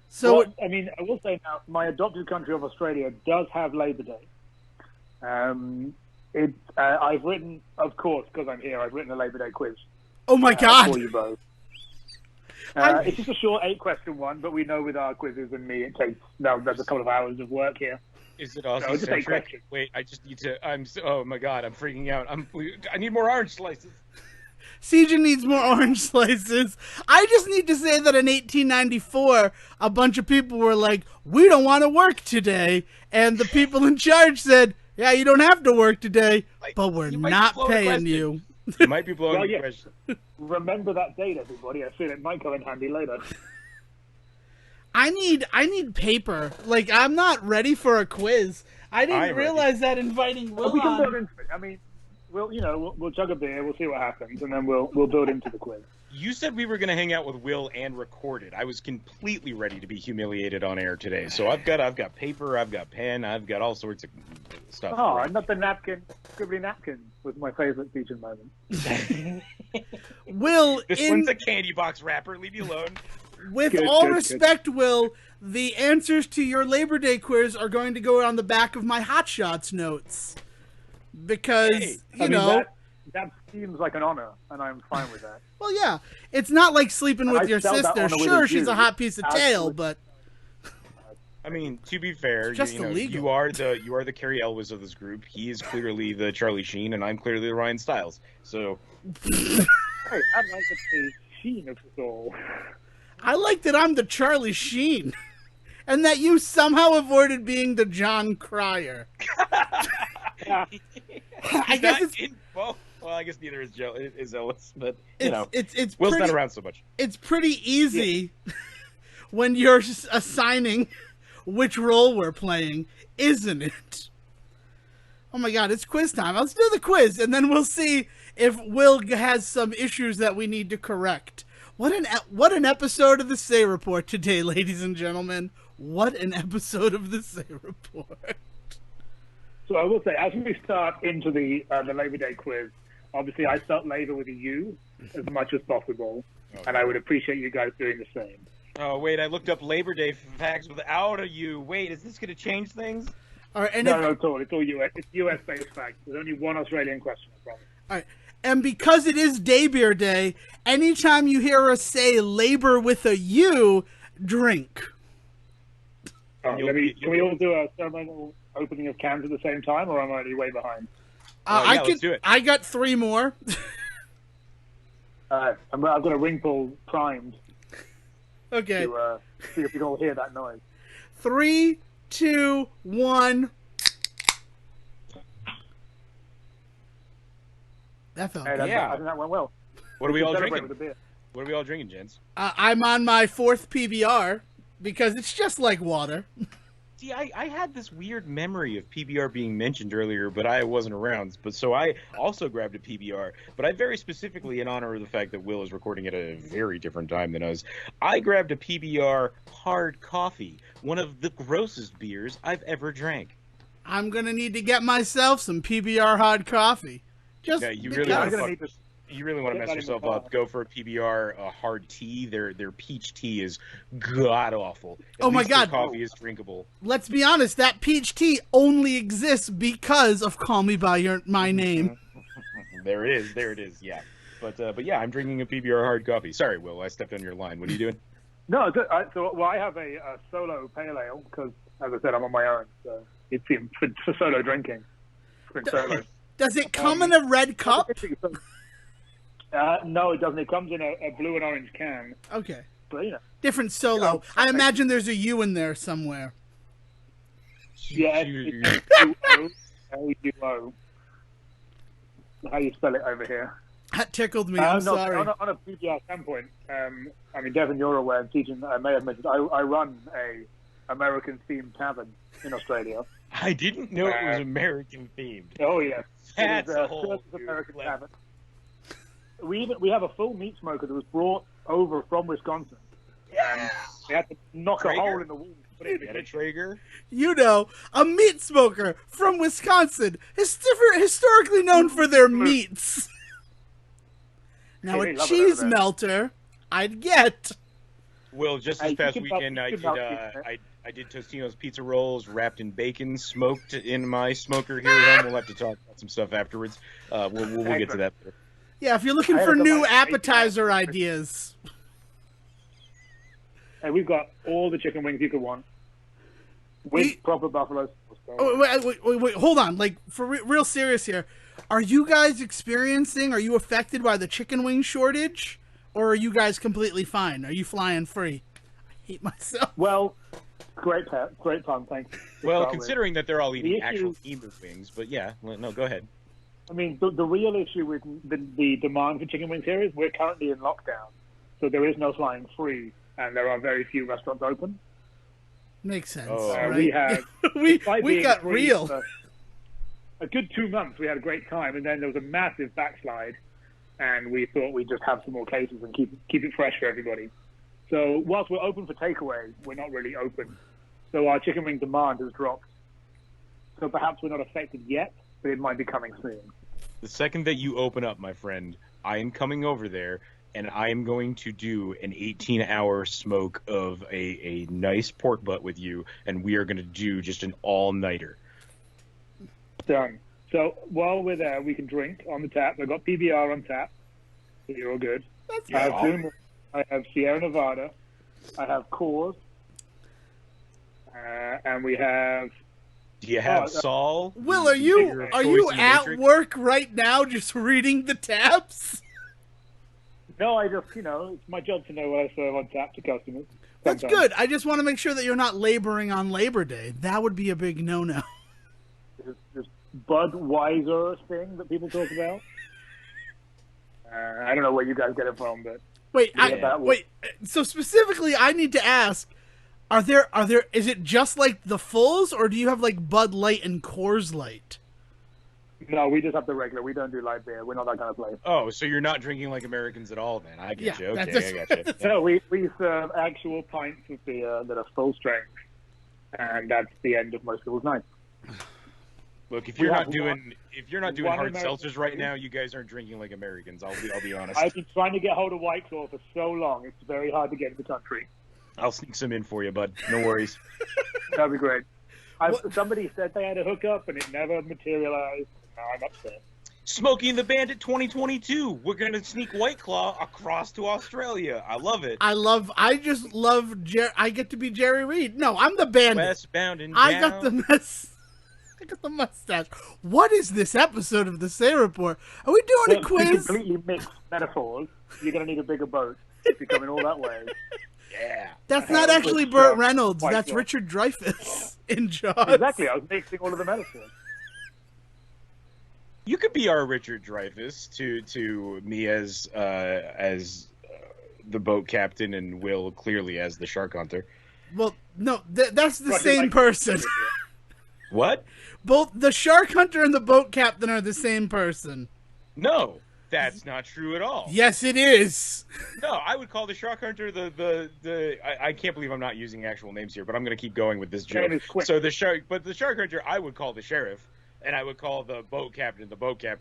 Speaker 1: So,
Speaker 4: well, I mean, I will say now, my adopted country of Australia does have Labor Day. I've written, of course, because I'm here, I've written a Labor Day quiz.
Speaker 1: Oh my God!
Speaker 4: For you both. It's just a short 8-question one, but we know with our quizzes and me, there's a couple of hours of work here.
Speaker 3: Is it also
Speaker 4: just 8 questions.
Speaker 3: Wait, I just need to. Oh my God, I'm freaking out. I need more orange slices.
Speaker 1: Siege needs more orange slices. I just need to say that in 1894, a bunch of people were like, we don't want to work today. And the people in charge said, yeah, you don't have to work today, but we're not paying you.
Speaker 3: You might be blowing the question.
Speaker 4: Remember that date, everybody. I feel it might come in handy later.
Speaker 1: I need paper. Like, I'm not ready for a quiz. I didn't realize that inviting Will
Speaker 4: we can build into it. I mean, we'll chug a beer, we'll see what happens, and then we'll build into the quiz.
Speaker 3: You said we were going to hang out with Will and record it. I was completely ready to be humiliated on air today. So I've got paper, I've got pen, I've got all sorts of stuff.
Speaker 4: Oh, and not the scribbly napkin was my favorite feature moment.
Speaker 1: Will,
Speaker 3: this one's a candy box wrapper. Leave me alone.
Speaker 1: With all respect, Will, the answers to your Labor Day quiz are going to go on the back of my Hot Shots notes. Because,
Speaker 4: that seems like an honor, and I'm fine with that.
Speaker 1: Well, yeah. It's not like sleeping with your sister. Sure, she's a hot piece of tail, but...
Speaker 3: I mean, to be fair,
Speaker 1: illegal.
Speaker 3: you are the Carrie Elwes of this group. He is clearly the Charlie Sheen, and I'm clearly the Ryan Stiles. So...
Speaker 4: Hey, I'd like to see Sheen of it all.
Speaker 1: I like that I'm the Charlie Sheen. And that you somehow avoided being the John Cryer. I guess it's...
Speaker 3: Well, I guess neither is Joe is Ellis, but
Speaker 1: it's
Speaker 3: Will's not around so much.
Speaker 1: It's pretty easy when you're assigning which role we're playing, isn't it? Oh my God, it's quiz time. Let's do the quiz, and then we'll see if Will has some issues that we need to correct. What an episode of the Say Report today, ladies and gentlemen. What an episode of the Say Report.
Speaker 4: So I will say, as we start into the Labor Day quiz, obviously I start Labor with a U as much as possible, and I would appreciate you guys doing the same.
Speaker 3: Oh, wait, I looked up Labor Day facts without a U. Wait, is this going to change things?
Speaker 1: All right,
Speaker 4: no, it's all US. It's US-based facts. There's only one Australian question, I promise.
Speaker 1: All right. And because it is Day Beer Day, anytime you hear us say labor with a U, drink.
Speaker 4: Can we all do a ceremonial opening of cans at the same time, or am I already way behind?
Speaker 3: Let's do it.
Speaker 1: I got 3 more.
Speaker 4: I've got a ring pull primed.
Speaker 1: Okay.
Speaker 4: To see if you can all hear that noise.
Speaker 1: 3, 2, 1. That felt good.
Speaker 4: I think that went well.
Speaker 3: What are we all drinking? What are we all drinking, gents?
Speaker 1: I'm on my 4th PBR because it's just like water.
Speaker 3: See, I had this weird memory of PBR being mentioned earlier, but I wasn't around. So I also grabbed a PBR, but I very specifically, in honor of the fact that Will is recording at a very different time than us, I grabbed a PBR hard coffee, one of the grossest beers I've ever drank.
Speaker 1: I'm going to need to get myself some PBR hard coffee.
Speaker 3: You really want to mess yourself up. Go for a PBR hard tea. Their peach tea is god awful.
Speaker 1: Oh my God,
Speaker 3: coffee is drinkable.
Speaker 1: Let's be honest. That peach tea only exists because of Call Me by My Name.
Speaker 3: There it is. Yeah, but yeah, I'm drinking a PBR hard coffee. Sorry, Will, I stepped on your line. What are you doing?
Speaker 4: No, I have a solo pale ale because, as I said, I'm on my own. So it's for solo drinking. Solo.
Speaker 1: Does it come in a red cup?
Speaker 4: No, it doesn't. It comes in a blue and orange can.
Speaker 1: Okay.
Speaker 4: But,
Speaker 1: different solo. I imagine there's a U in there somewhere.
Speaker 4: Yeah, it's L-U-O. How you spell it over here.
Speaker 1: That tickled me. I'm sorry.
Speaker 4: On a PBR standpoint, I mean, Devin, you're aware, teaching, I may have mentioned, I run American-themed tavern in Australia.
Speaker 2: I didn't know it was American-themed.
Speaker 4: Oh, yes.
Speaker 2: That's
Speaker 4: it
Speaker 2: a
Speaker 4: is
Speaker 2: whole
Speaker 4: Curtis
Speaker 2: new
Speaker 4: American
Speaker 2: level.
Speaker 4: Tavern. We have a full meat smoker that was brought over from Wisconsin. And they had to knock a hole in the wall. To put it in the
Speaker 2: Get a
Speaker 4: kitchen.
Speaker 2: Traeger?
Speaker 1: You know, a meat smoker from Wisconsin is historically known for their meats. Now,
Speaker 4: Hey,
Speaker 1: a
Speaker 4: they love it
Speaker 1: cheese
Speaker 4: over there.
Speaker 1: melter, I'd get.
Speaker 2: Well, just
Speaker 4: Hey,
Speaker 2: this
Speaker 4: you
Speaker 2: past
Speaker 4: can
Speaker 2: weekend,
Speaker 4: help-
Speaker 2: I
Speaker 4: you
Speaker 2: did
Speaker 4: can help
Speaker 2: I did Tostino's pizza rolls wrapped in bacon, smoked in my smoker here at home. We'll have to talk about some stuff afterwards. We'll get to that.
Speaker 1: Yeah, if you're looking
Speaker 4: I
Speaker 1: for
Speaker 4: had
Speaker 1: new
Speaker 4: like
Speaker 1: appetizer
Speaker 4: 8
Speaker 1: ideas.
Speaker 4: And we've got all the chicken wings you could want. With proper buffalo sauce.
Speaker 1: Oh, wait, hold on. Like, for real serious here. Are you guys are you affected by the chicken wing shortage? Or are you guys completely fine? Are you flying free? I hate myself.
Speaker 4: Well, great pun, thanks. to
Speaker 2: Well,
Speaker 4: start with.
Speaker 2: considering that they're all eating
Speaker 4: The
Speaker 2: actual
Speaker 4: issue-
Speaker 2: emu wings, but yeah, no, go ahead.
Speaker 4: I mean, the real issue with the demand for chicken wings here is we're currently in lockdown. So there is no flying free, and there are very few restaurants open.
Speaker 1: Makes sense.
Speaker 2: Oh.
Speaker 1: right?
Speaker 4: We had
Speaker 1: we
Speaker 4: despite being
Speaker 1: got
Speaker 4: free
Speaker 1: real.
Speaker 4: for a good 2 months. We had a great time, and then there was a massive backslide, and we thought we'd just have some more cases and keep it fresh for everybody. So whilst we're open for takeaway, we're not really open. So our chicken wing demand has dropped. So perhaps we're not affected yet, but it might be coming soon.
Speaker 2: The second that you open up, my friend, I am coming over there, and I am going to do an 18-hour smoke of a nice pork butt with you, and we are going to do just an all-nighter.
Speaker 4: Done. So while we're there, we can drink on the tap. I've got PBR on tap. So you're all good. I have Zoom. I have Sierra Nevada. I have Coors. And we have...
Speaker 2: Do you have Saul?
Speaker 1: Will, are
Speaker 2: the
Speaker 1: you
Speaker 2: figure of
Speaker 1: are
Speaker 2: choice
Speaker 1: you
Speaker 2: in the
Speaker 1: at
Speaker 2: Matrix?
Speaker 1: work right now just reading the tabs?
Speaker 4: No, I just, it's my job to know what I serve on tap to customers.
Speaker 1: That's
Speaker 4: Sometimes.
Speaker 1: good. I just want to make sure that you're not laboring on Labor Day. That would be a big no-no.
Speaker 4: This Budweiser thing that people talk about. I don't know where you guys get it from, but...
Speaker 1: Wait,
Speaker 4: Yeah.
Speaker 1: wait. So specifically, I need to ask: Are there? Is it just like the fulls, or do you have like Bud Light and Coors Light?
Speaker 4: No, we just have the regular. We don't do light beer. We're not that kind of place.
Speaker 2: Oh, so you're not drinking like Americans at all, then? I get
Speaker 1: Yeah,
Speaker 2: you.
Speaker 1: that's
Speaker 2: Okay, I got you.
Speaker 4: No, we serve actual pints of beer that are full strength, and that's the end of most people's nights.
Speaker 2: Look, if
Speaker 4: We
Speaker 2: you're
Speaker 4: have
Speaker 2: not doing
Speaker 4: one
Speaker 2: hard
Speaker 4: American
Speaker 2: seltzers right
Speaker 4: beer.
Speaker 2: now, you guys aren't drinking like Americans. I'll be honest.
Speaker 4: I've been trying to get hold of White Claw for so long. It's very hard to get in the country.
Speaker 2: I'll sneak some in for you, bud. No worries.
Speaker 4: That'd be great. Somebody said they had a hookup, and it never materialized. Now I'm upset.
Speaker 2: Smokey and the Bandit 2022. We're gonna sneak White Claw across to Australia. I love it.
Speaker 1: I just love I get to be Jerry Reed. No, I'm the bandit.
Speaker 2: Westbound and
Speaker 1: I
Speaker 2: down.
Speaker 1: got the mess. I got the mustache. What is this episode of the Say Report? Are we doing a
Speaker 4: To
Speaker 1: quiz?
Speaker 4: completely mix metaphors, you're going to need a bigger boat if you're coming all that way.
Speaker 2: Yeah.
Speaker 1: That's not actually
Speaker 4: Which,
Speaker 1: Burt Reynolds.
Speaker 4: White
Speaker 1: That's
Speaker 4: Claw.
Speaker 1: Richard Dreyfuss in Jaws.
Speaker 4: Exactly. I was mixing all of the metaphors.
Speaker 2: You could be our Richard Dreyfuss to me as the boat captain, and Will clearly as the shark hunter.
Speaker 1: Well, no, that's the
Speaker 4: Roger,
Speaker 1: same
Speaker 4: like-
Speaker 1: person.
Speaker 2: What?
Speaker 1: Both the shark hunter and the boat captain are the same person.
Speaker 2: No, that's not true at all.
Speaker 1: Yes, it is.
Speaker 2: No, I would call the shark hunter I can't believe I'm not using actual names here, but I'm going to keep going with this joke.
Speaker 4: Name is quick.
Speaker 2: So the shark hunter I would call the sheriff, and I would call the boat captain,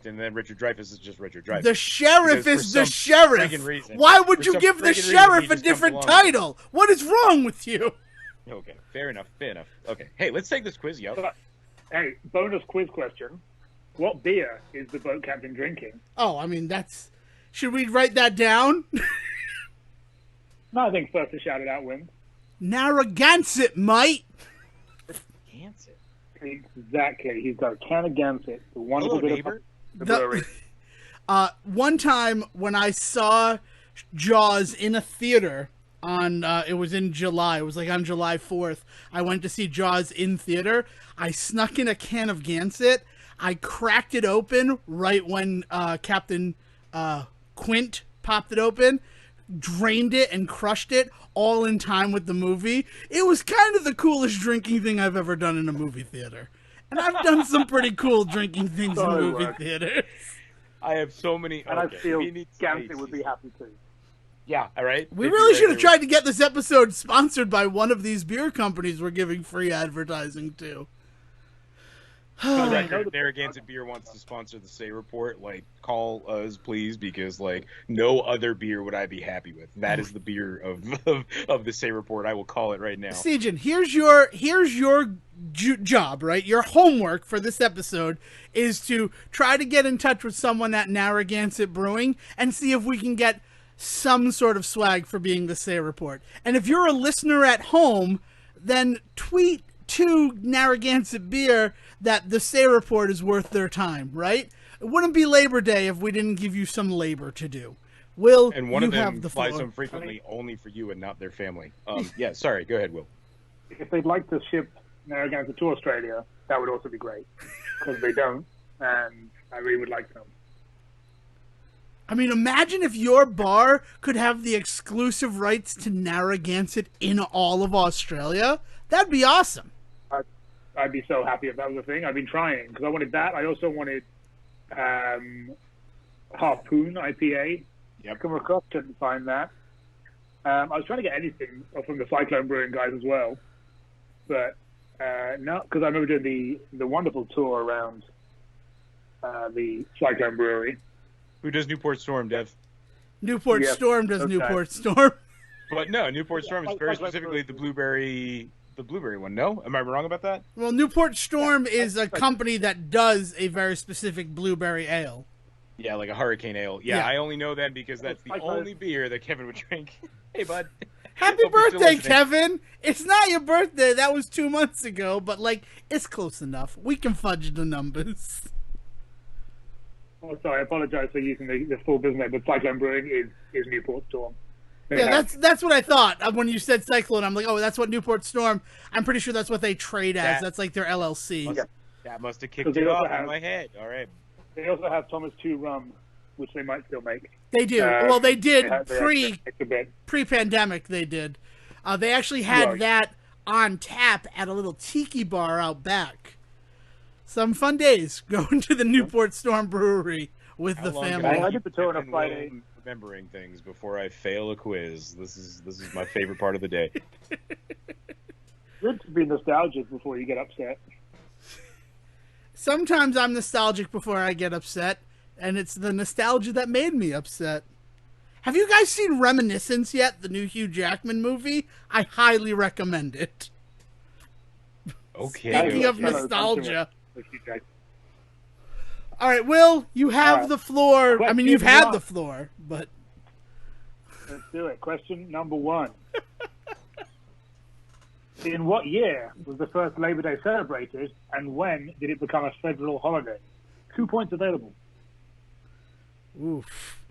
Speaker 2: and then Richard Dreyfuss is just Richard Dreyfuss.
Speaker 1: The sheriff
Speaker 2: Because
Speaker 1: is
Speaker 2: for
Speaker 1: the
Speaker 2: some
Speaker 1: sheriff.
Speaker 2: friggin' reason.
Speaker 1: Why would
Speaker 2: For
Speaker 1: you
Speaker 2: some
Speaker 1: give the
Speaker 2: friggin' reason,
Speaker 1: sheriff
Speaker 2: he
Speaker 1: a
Speaker 2: just
Speaker 1: different
Speaker 2: comes along.
Speaker 1: title? What is wrong with you?
Speaker 2: Okay, fair enough. Okay, hey, let's take this quiz, yo.
Speaker 4: Hey, bonus quiz question. What beer is the boat captain drinking?
Speaker 1: Oh, I mean, should we write that down?
Speaker 4: No, I think first to shout it out wins.
Speaker 1: Narragansett, mate.
Speaker 2: Gansett.
Speaker 4: Exactly. He's got a can of Gansett. The wonderful
Speaker 2: Hello,
Speaker 4: bit
Speaker 2: neighbor.
Speaker 4: of the brewery.
Speaker 1: One time when I saw Jaws in a theater it was in July. It was like on July 4th. I went to see Jaws in theater. I snuck in a can of Gansett. I cracked it open right when Captain Quint popped it open. drained it and crushed it all in time with the movie. It was kind of the coolest drinking thing I've ever done in a movie theater. And I've done some pretty cool drinking things in movie theaters.
Speaker 3: I have so many.
Speaker 4: And I feel Gansett would be happy too.
Speaker 3: Yeah, all right.
Speaker 1: We really should have tried to get this episode sponsored by one of these beer companies we're giving free advertising to.
Speaker 3: For the record, Narragansett Beer wants to sponsor the Say Report. Like, call us, please, because, like, no other beer would I be happy with. That is the beer of the Say Report. I will call it right now.
Speaker 1: Stephen, here's your job, right? Your homework for this episode is to try to get in touch with someone at Narragansett Brewing and see if we can get some sort of swag for being the Say Report. And if you're a listener at home, then tweet to Narragansett Beer that the Say Report is worth their time, right? It wouldn't be Labor Day if we didn't give you some labor to do. Will,
Speaker 3: and one
Speaker 1: you
Speaker 3: of them
Speaker 1: have the
Speaker 3: flies
Speaker 1: floor.
Speaker 3: home frequently only for you and not their family. Yeah, sorry, go ahead, Will.
Speaker 4: If they'd like to ship Narragansett to Australia, that would also be great. Because they don't, and I really would like them.
Speaker 1: I mean, imagine if your bar could have the exclusive rights to Narragansett in all of Australia. That'd be awesome.
Speaker 4: I'd be so happy if that was a thing. I've been trying because I wanted that. I also wanted Harpoon Ipa.
Speaker 3: Yep.
Speaker 4: Come across, couldn't find that. I was trying to get anything from the Cyclone Brewing guys as well, but no, because I remember doing the wonderful tour around the Cyclone Brewery.
Speaker 3: Who does Newport Storm, Dev?
Speaker 1: Newport Storm does Newport Storm.
Speaker 3: But no, Newport Storm is very specifically the blueberry one. No? Am I wrong about that?
Speaker 1: Well, Newport Storm is a company that does a very specific blueberry ale.
Speaker 3: Yeah, like a hurricane ale. Yeah, I only know that because that's the only beer that Kevin would drink. Hey, bud.
Speaker 1: Happy birthday, Kevin! It's not your birthday. That was 2 months ago, but, like, it's close enough. We can fudge the numbers.
Speaker 4: Oh, sorry, I apologize for using the full business name, but Cyclone Brewing is Newport Storm.
Speaker 1: Yeah, that's what I thought. When you said Cyclone, I'm like, oh, that's what Newport Storm. I'm pretty sure that's what they trade as. That's like their LLC.
Speaker 3: That must have kicked it off in my head. All right.
Speaker 4: They also have Thomas 2 Rum, which they might still make.
Speaker 1: They do. Well, they did pre-pandemic. They did. They actually had that on tap at a little tiki bar out back. Some fun days going to the Newport Storm Brewery with the family.
Speaker 4: I did the tour on a Friday.
Speaker 3: Remembering things before I fail a quiz. This is my favorite part of the day.
Speaker 4: Good to be nostalgic before you get upset.
Speaker 1: Sometimes I'm nostalgic before I get upset, and it's the nostalgia that made me upset. Have you guys seen Reminiscence yet, the new Hugh Jackman movie? I highly recommend it.
Speaker 3: Okay.
Speaker 1: Speaking of nostalgia. All right, Will, you have the floor. I mean, you've had the floor, but...
Speaker 4: Let's do it. Question number 1. In what year was the first Labor Day celebrated, and when did it become a federal holiday? 2 points available.
Speaker 1: Oof.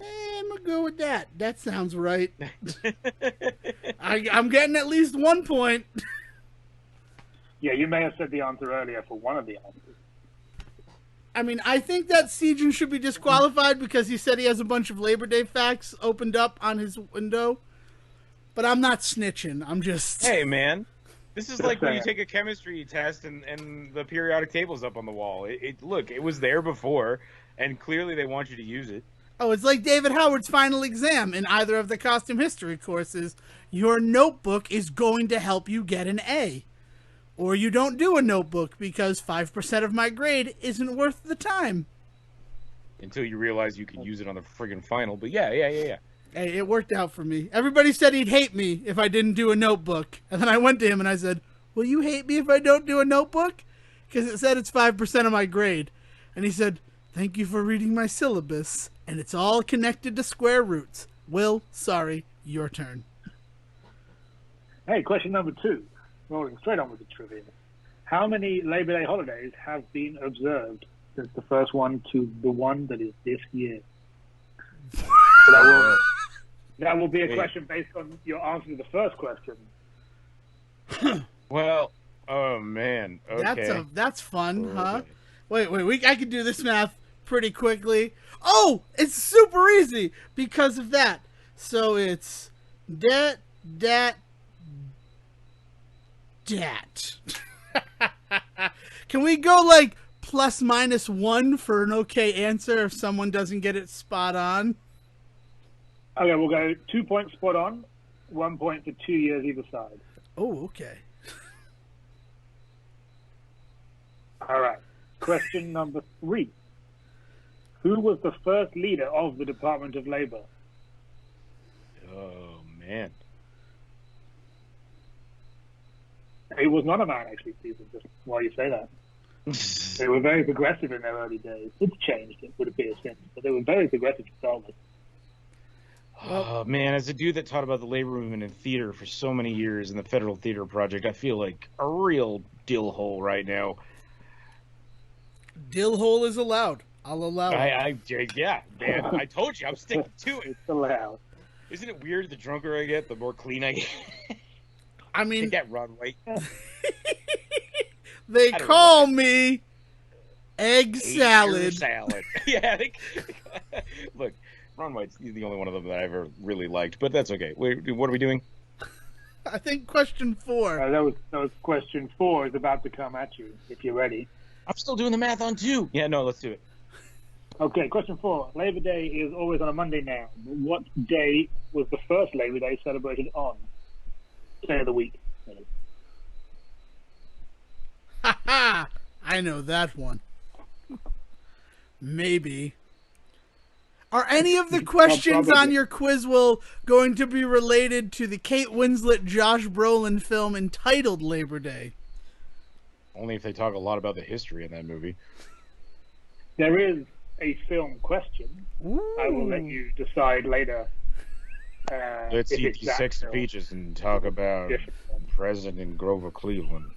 Speaker 1: I'm going to go with that. That sounds right. I'm getting at least 1 point.
Speaker 4: Yeah, you may have said the answer earlier for one of the answers.
Speaker 1: I mean, I think that Sejan should be disqualified because he said he has a bunch of Labor Day facts opened up on his window. But I'm not snitching. I'm just...
Speaker 3: Hey, man. This is like when you take a chemistry test and the periodic table's up on the wall. Look, it was there before, and clearly they want you to use it.
Speaker 1: Oh, it's like David Howard's final exam in either of the costume history courses. Your notebook is going to help you get an A. Or you don't do a notebook because 5% of my grade isn't worth the time.
Speaker 3: Until you realize you could use it on the friggin' final. But yeah.
Speaker 1: Hey, it worked out for me. Everybody said he'd hate me if I didn't do a notebook. And then I went to him and I said, will you hate me if I don't do a notebook? Because it said it's 5% of my grade. And he said, thank you for reading my syllabus. And it's all connected to square roots. Will, sorry, your turn.
Speaker 4: Hey, question number 2. Rolling straight on with the trivia. How many Labor Day holidays have been observed since the first one to the one that is this year? So that will be a question based on your answer to the first question.
Speaker 3: Well, oh man. Okay.
Speaker 1: That's fun, huh? Wait, I can do this math pretty quickly. Oh, it's super easy because of that. So it's dat. Can we go like plus minus 1 for an okay answer if someone doesn't get it spot on?
Speaker 4: Okay, we'll go 2 points spot on, 1 point for 2 years either side.
Speaker 1: Oh, okay.
Speaker 4: All right. Question number 3. Who was the first leader of the Department of Labor?
Speaker 2: Oh, man.
Speaker 4: It was not a man, actually, Stephen, just while you say that. They were very progressive in their early days. It's changed, it would appear since, but they were very progressive to start with.
Speaker 2: Oh, man, as a dude that taught about the labor movement in theater for so many years in the Federal Theater Project, I feel like a real dill hole right now.
Speaker 1: Dill hole is allowed. I'll allow it.
Speaker 2: Yeah, man, I told you, I'm sticking to it.
Speaker 4: It's allowed.
Speaker 2: Isn't it weird the drunker I get, the more clean I get?
Speaker 1: I mean...
Speaker 2: Take that, Ron White.
Speaker 1: They call me egg salad.
Speaker 2: Salad. Yeah. Look, Ron White's the only one of them that I've ever really liked, but that's okay. Wait, what are we doing?
Speaker 1: I think question 4.
Speaker 4: That was question 4 is about to come at you, if you're ready.
Speaker 2: I'm still doing the math on 2. Yeah, no, let's do it.
Speaker 4: Okay, question 4. Labor Day is always on a Monday now. What day was the first Labor Day celebrated on? Day of the week.
Speaker 1: Ha ha! I know that one. Maybe. Are any of the questions on your quiz, Will, going to be related to the Kate Winslet, Josh Brolin film entitled Labor Day?
Speaker 2: Only if they talk a lot about the history in that movie.
Speaker 4: There is a film question.
Speaker 1: Ooh.
Speaker 4: I will let you decide later.
Speaker 2: Let's eat these sexy peaches and talk about President Grover Cleveland.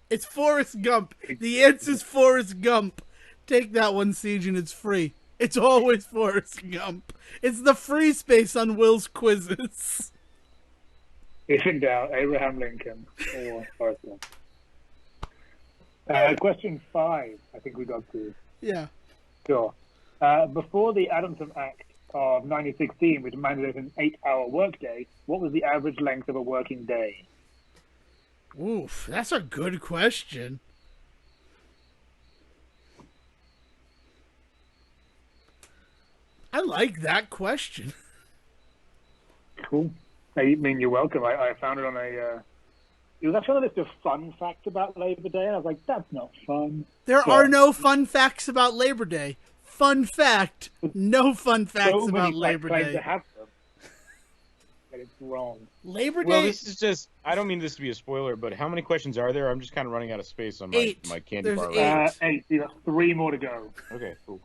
Speaker 1: It's Forrest Gump. The answer's Forrest Gump. Take that one, Siege, and it's free. It's always Forrest Gump. It's the free space on Will's quizzes.
Speaker 4: If in doubt, Abraham Lincoln or Forrest Gump. Question 5, I think we got to.
Speaker 1: Yeah.
Speaker 4: Sure. Before the Adamson Act of 1916, which mandated an 8-hour workday, what was the average length of a working day?
Speaker 1: Oof, that's a good question. I like that question.
Speaker 4: Cool. I mean, you're welcome. I found it on a... it was actually on a list of fun facts about Labor Day, and I was like, that's not fun.
Speaker 1: There are no fun facts about Labor Day. Fun fact, no fun facts about Labor Day.
Speaker 4: To have them, but it's wrong.
Speaker 1: Labor Day...
Speaker 2: Well, this is just... I don't mean this to be a spoiler, but how many questions are there? I'm just kind of running out of space on my candy
Speaker 1: There's
Speaker 2: bar.
Speaker 1: 8.
Speaker 4: 8. You got 3 more to go.
Speaker 2: Okay, cool.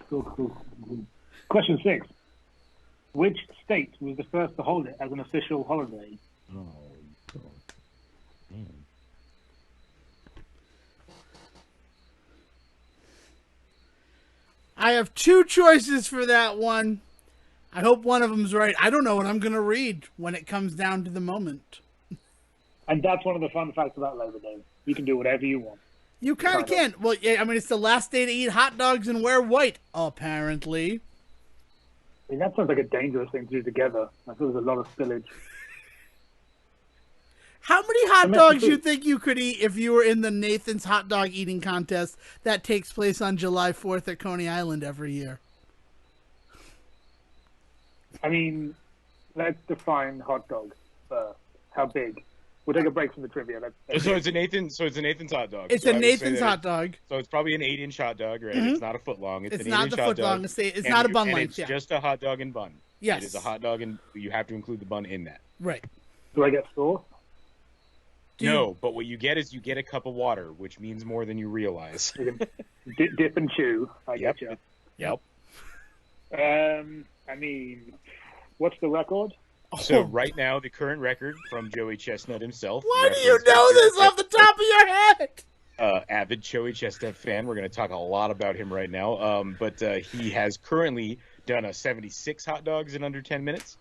Speaker 4: Cool. Question 6. Which state was the first to hold it as an official holiday?
Speaker 2: Oh, man.
Speaker 1: I have 2 choices for that one. I hope one of them's right. I don't know what I'm going to read when it comes down to the moment.
Speaker 4: And that's one of the fun facts about Labor Day. You can do whatever you want.
Speaker 1: You kind of can. Well, yeah, I mean, it's the last day to eat hot dogs and wear white, apparently.
Speaker 4: I mean, that sounds like a dangerous thing to do together. I feel there's a lot of spillage.
Speaker 1: How many hot dogs do you think you could eat if you were in the Nathan's hot dog eating contest that takes place on July 4th at Coney Island every year?
Speaker 4: I mean, let's define hot dog first. How big? We'll take a break from the trivia.
Speaker 2: So it's a Nathan's hot dog.
Speaker 1: It's a Nathan's hot dog.
Speaker 2: So it's probably an 8-inch hot dog, right?
Speaker 1: Mm-hmm.
Speaker 2: It's not a foot long. It's an
Speaker 1: not
Speaker 2: 8-inch
Speaker 1: the
Speaker 2: hot
Speaker 1: foot
Speaker 2: dog.
Speaker 1: long. It's not a bun length.
Speaker 2: It's just a hot dog and bun.
Speaker 1: Yes.
Speaker 2: It is a hot dog, and you have to include the bun in that.
Speaker 1: Right.
Speaker 4: Do I get sauce?
Speaker 2: No, but what you get is you get a cup of water, which means more than you realize.
Speaker 4: Dip and chew. I get you.
Speaker 2: Yep.
Speaker 4: I mean, what's the record?
Speaker 2: So right now, the current record from Joey Chestnut himself.
Speaker 1: Why do you know this off the top of your head?
Speaker 2: Avid Joey Chestnut fan. We're going to talk a lot about him right now. But he has currently done a 76 hot dogs in under 10 minutes.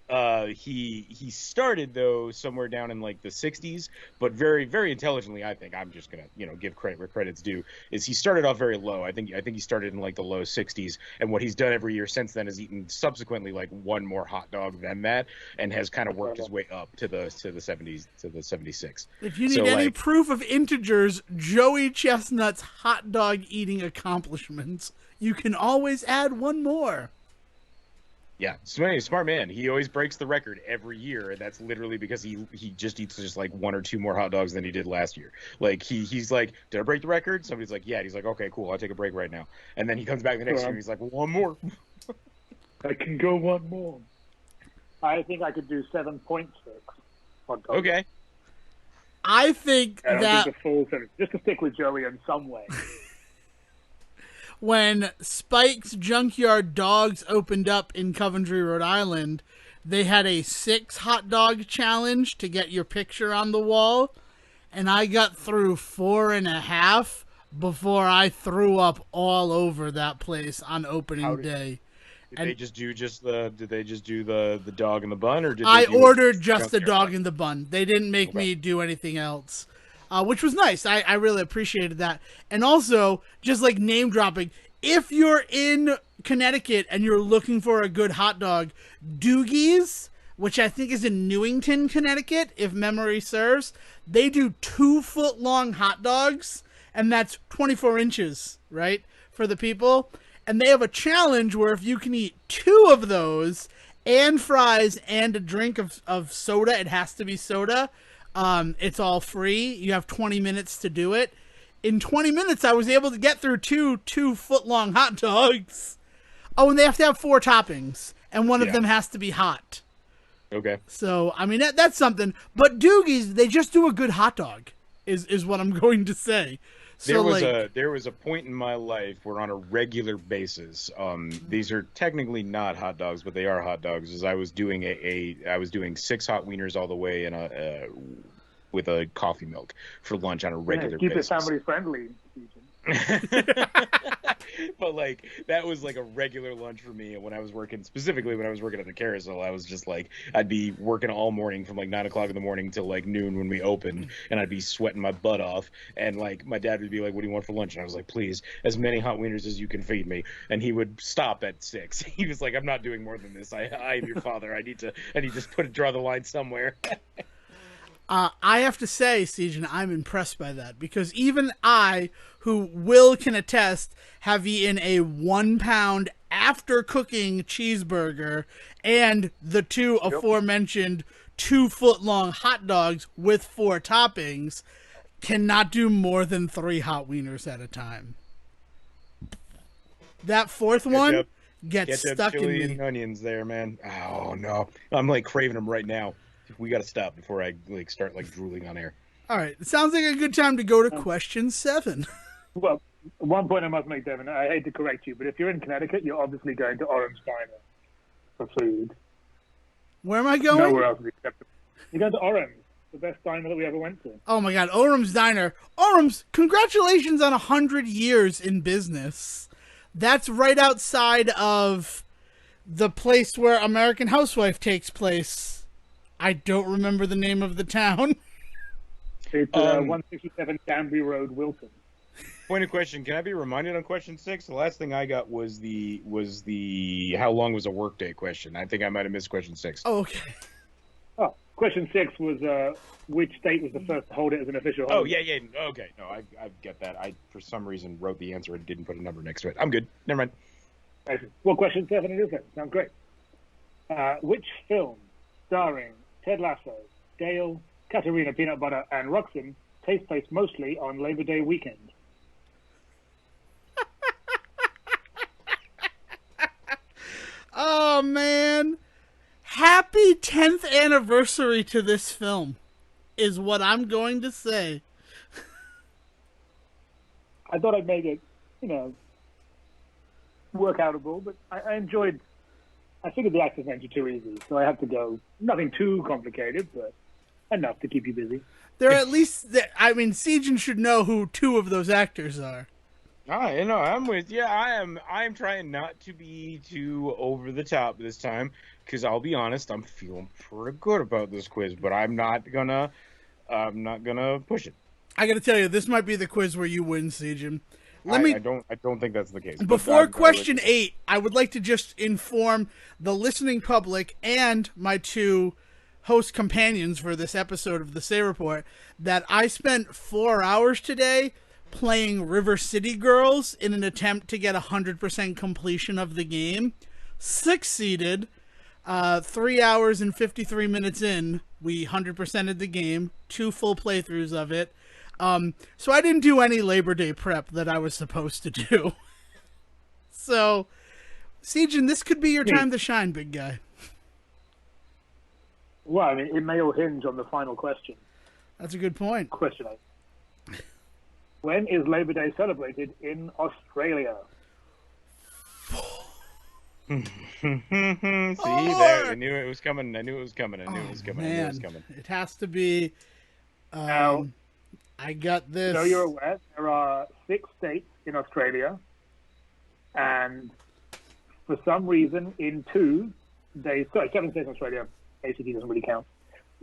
Speaker 2: he started though somewhere down in like the 60s, but very very intelligently. I think I'm just gonna give credit where credit's due. Is he started off very low. I think he started in like the low 60s, and what he's done every year since then is eaten subsequently like one more hot dog than that, and has kind of worked his way up to the 70s to the 76.
Speaker 1: If you need any proof of integers, Joey Chestnut's hot dog eating accomplishments, you can always add one more.
Speaker 2: Yeah, smart man. He always breaks the record every year, and that's literally because he just eats just like one or two more hot dogs than he did last year. Like he's like, did I break the record? Somebody's like, yeah. And he's like, okay, cool. I'll take a break right now. And then he comes back the next year and he's like, one more.
Speaker 4: I can go one more. I think I could do 7.6 hot dogs.
Speaker 2: Okay.
Speaker 1: I think that
Speaker 4: the full 7, just to stick with Joey in some way.
Speaker 1: When Spike's Junkyard Dogs opened up in Coventry, Rhode Island, they had a 6 hot dog challenge to get your picture on the wall, and I got through 4.5 before I threw up all over that place on opening day.
Speaker 2: Did they just do the dog in the bun, or did
Speaker 1: I ordered just the dog in the bun? They didn't make me do anything else. Which was nice. I really appreciated that. And also, just like name dropping, if you're in Connecticut and you're looking for a good hot dog, Doogie's, which I think is in Newington, Connecticut, if memory serves, they do 2-foot-long hot dogs, and that's 24 inches, right, for the people. And they have a challenge where if you can eat 2 of those and fries and a drink of soda, it has to be soda, it's all free. You have 20 minutes to do it. In 20 minutes, I was able to get through 2-foot-long hot dogs. Oh, and they have to have 4 toppings, and one of them has to be hot.
Speaker 2: Okay.
Speaker 1: So, I mean, that's something. But Doogie's, they just do a good hot dog, is what I'm going to say. So,
Speaker 2: there was a point in my life where on a regular basis, these are technically not hot dogs, but they are hot dogs. As I was doing I was doing 6 hot wieners all the way in with a coffee milk for lunch on a regular basis.
Speaker 4: Keep it family friendly.
Speaker 2: But like that was like a regular lunch for me. And when I was working, specifically when I was working at the carousel, I was just like, I'd be working all morning from like 9 o'clock in the morning till like noon when we opened, and I'd be sweating my butt off. And like my dad would be like, "What do you want for lunch?" And I was like, "Please, as many hot wieners as you can feed me." And he would stop at 6. He was like, "I'm not doing more than this. I am your father. I need to draw the line somewhere."
Speaker 1: I have to say, Sejan, I'm impressed by that, because even I, who Will can attest, have eaten a 1-pound after cooking cheeseburger and the 2 aforementioned 2-foot-long hot dogs with 4 toppings, cannot do more than 3 hot wieners at a time. That 4th one gets stuck in me.
Speaker 2: And onions there, man. Oh no, I'm like craving them right now. We got to stop before I like start like drooling on air.
Speaker 1: All right, it sounds like a good time to go to question 7.
Speaker 4: Well, one point I must make, Devin. I hate to correct you, but if you're in Connecticut, you're obviously going to Orham's Diner for food.
Speaker 1: Where am I going?
Speaker 4: Nowhere else is acceptable. You're going to Orham's, the best diner that we ever went to.
Speaker 1: Oh my God, Orham's Diner. Orham's, congratulations on 100 years in business. That's right outside of the place where American Housewife takes place. I don't remember the name of the town.
Speaker 4: It's 167 Danbury Road, Wilton.
Speaker 2: Point of question: can I be reminded on question 6? The last thing I got was the how long was a workday question. I think I might have missed question 6.
Speaker 1: Oh, okay.
Speaker 4: Oh, question 6 was which state was the first to hold it as an official holiday?
Speaker 2: Oh yeah. Okay, no, I get that. I for some reason wrote the answer and didn't put a number next to it. I'm good. Never mind.
Speaker 4: Excellent. Well, question 7 it is then. Sounds great. Which film starring Ted Lasso, Dale, Katerina Peanut Butter, and Roxanne takes place mostly on Labor Day weekend?
Speaker 1: Oh, man. Happy 10th anniversary to this film is what I'm going to say.
Speaker 4: I thought I'd make it, workoutable, but I enjoyed. I figured the actors names are too easy, so I have to go nothing too complicated, but enough to keep you busy.
Speaker 1: They're at least, I mean, Sejan should know who 2 of those actors are.
Speaker 2: I'm with you. I'm trying not to be too over the top this time, because I'll be honest, I'm feeling pretty good about this quiz, but I'm not gonna push it.
Speaker 1: I got to tell you, this might be the quiz where you win, Sejin.
Speaker 2: I don't think that's the case.
Speaker 1: Before question 8, I would like to just inform the listening public and my 2 host companions for this episode of the Say Report that I spent 4 hours today playing River City Girls in an attempt to get 100% completion of the game. Succeeded. 3 hours and 53 minutes in, we 100%ed the game. 2 full playthroughs of it. So I didn't do any Labor Day prep that I was supposed to do. So, Sejin, this could be your time to shine, big guy.
Speaker 4: Well, I mean, it may all hinge on the final question.
Speaker 1: That's a good point.
Speaker 4: Question 8. When is Labor Day celebrated in Australia?
Speaker 2: See, there, I knew it was coming. I knew it was coming.
Speaker 1: It has to be.
Speaker 4: Now,
Speaker 1: I got this.
Speaker 4: So you're aware there are 6 states in Australia, and for some reason, in 2 days, 7 states in Australia. ACT doesn't really count.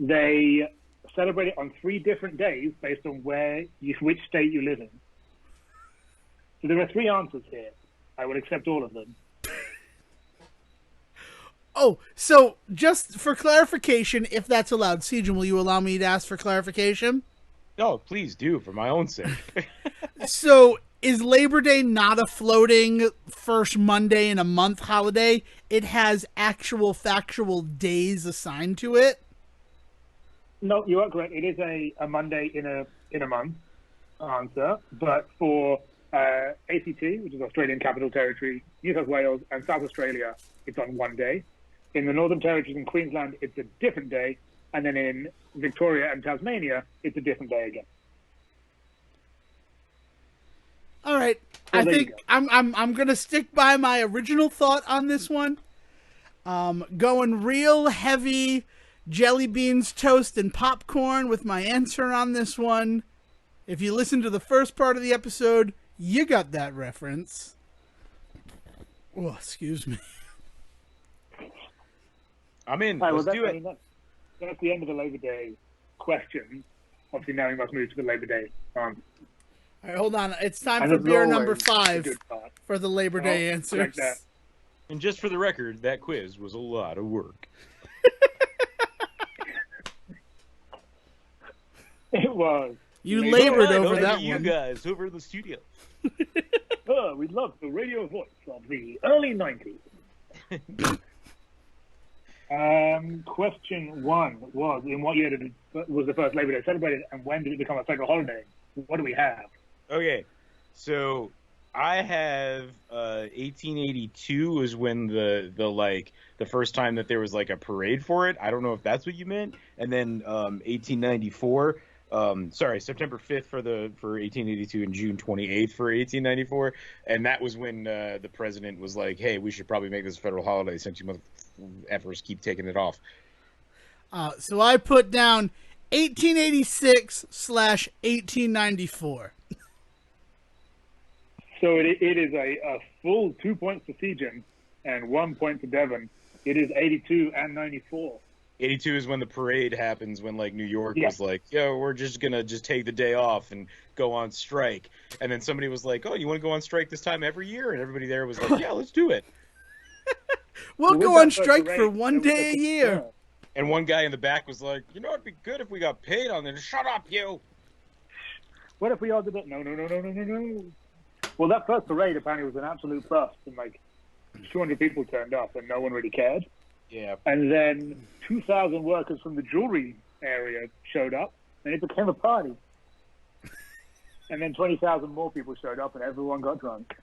Speaker 4: They celebrate it on 3 different days based on which state you live in. So there are 3 answers here. I would accept all of them.
Speaker 1: Oh, so just for clarification, if that's allowed, Sejin, will you allow me to ask for clarification?
Speaker 2: No, please do, for my own sake.
Speaker 1: So is Labor Day not a floating first Monday in a month holiday? It has actual factual days assigned to it?
Speaker 4: No, you are correct. It is a Monday in a month answer, but for ACT, which is Australian Capital Territory, New South Wales, and South Australia, it's on one day. In the Northern Territories and Queensland, it's a different day, and then in Victoria and Tasmania, it's a different day again.
Speaker 1: All right,
Speaker 4: So
Speaker 1: I think I'm gonna stick by my original thought on this one. Going real heavy jelly beans, toast, and popcorn with my answer on this one. If you listen to the first part of the episode, you got that reference. Oh, excuse me.
Speaker 2: I'm in.
Speaker 4: Right,
Speaker 2: Let's do it.
Speaker 4: That's the end of the Labor Day question. Obviously, now we must move to the Labor Day answer.
Speaker 1: All right, hold on. It's time for beer number 5
Speaker 4: part.
Speaker 1: for the Labor Day answers.
Speaker 2: And just for the record, that quiz was a lot of work.
Speaker 4: It was.
Speaker 1: You labored over that
Speaker 2: you
Speaker 1: one.
Speaker 2: You guys over in the studio.
Speaker 4: We love the radio voice of the early 90s. Question 1 was, in what year was the first Labor Day celebrated, and when did it become a federal holiday? What do we have?
Speaker 2: Okay, so I have 1882 was when the first time that there was like a parade for it. I don't know if that's what you meant. And then 1894. September 5th for 1882 and June 28th for 1894, and that was when the president was like, "Hey, we should probably make this a federal holiday since you motherfuckers keep taking it off."
Speaker 1: So I put down 1886/1894.
Speaker 4: So it is a full 2 points to Sejin and 1 point to Devon. It is 82 and 94.
Speaker 2: 82 is when the parade happens, when like New York was like, "Yo, we're just gonna take the day off and go on strike." And then somebody was like, "Oh, you want to go on strike this time every year?" And everybody there was like, "Yeah, let's do it."
Speaker 1: We'll go on strike for 1 day a year.
Speaker 2: And one guy in the back was like, "You know, it'd be good if we got paid on this." Shut up, you.
Speaker 4: What if we all did it? No. Well, that first parade apparently was an absolute bust, and like 200 people turned up, and no one really cared.
Speaker 2: Yeah.
Speaker 4: And then 2,000 workers from the jewelry area showed up, and it became a party. And then 20,000 more people showed up, and everyone got drunk.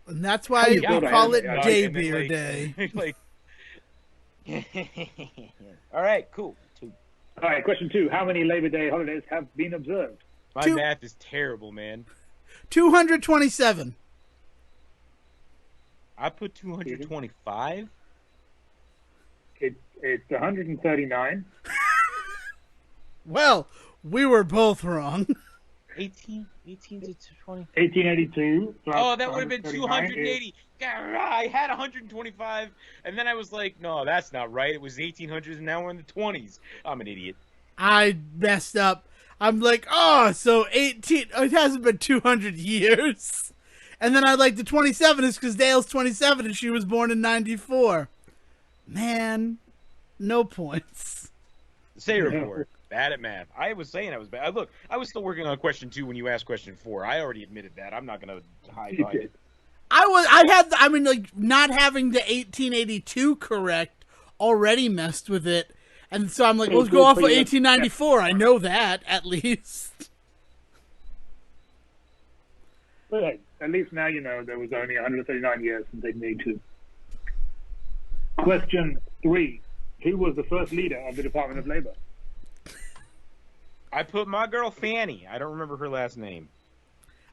Speaker 1: And that's why we call it Day Beer Day.
Speaker 2: All right, cool.
Speaker 4: All right, question 2. How many Labor Day holidays have been observed?
Speaker 2: My math is terrible, man.
Speaker 1: 227.
Speaker 2: I put 225.
Speaker 4: It's 139.
Speaker 1: Well, we were both wrong.
Speaker 2: 18.
Speaker 3: 18 to 20.
Speaker 4: 1882.
Speaker 3: Oh, that would have been 280. I had 125, and then I was like, no, that's not right. It was 1800s, and now we're in the 20s. I'm an idiot.
Speaker 1: I messed up. I'm like, oh, so 18. It hasn't been 200 years. And then I like the 27 is because Dale's 27 and she was born in 94. Man, no points.
Speaker 3: Say report. Bad at math. I was saying I was bad. Look, I was still working on question 2 when you asked question 4. I already admitted that. I'm not going to hide behind it.
Speaker 1: Not having the 1882 correct already messed with it. And so I'm like, let's go off of 1894. I know that, at least.
Speaker 4: But hey, at least now you know there was only 139 years since they made 2. Question 3. Who was the first leader of the Department of Labor?
Speaker 3: I put my girl Fanny. I don't remember her last name.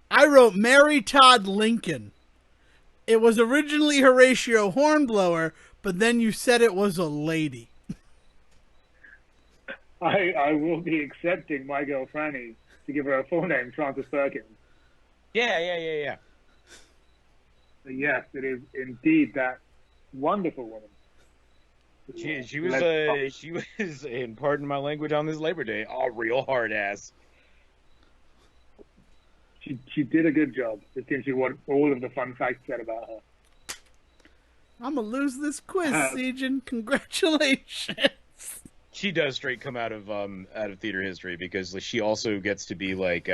Speaker 1: I wrote Mary Todd Lincoln. It was originally Horatio Hornblower, but then you said it was a lady.
Speaker 4: I will be accepting my girl Fanny to give her a full name, Frances Perkins.
Speaker 3: Yeah.
Speaker 4: So yes, it is indeed that wonderful woman.
Speaker 3: She was, and pardon my language on this Labor Day, a real hard ass.
Speaker 4: She did a good job. It seems you want all of the fun facts said about her.
Speaker 1: I'm going to lose this quiz, Sejan. Congratulations.
Speaker 3: She does straight come out of theater history because she also gets to be like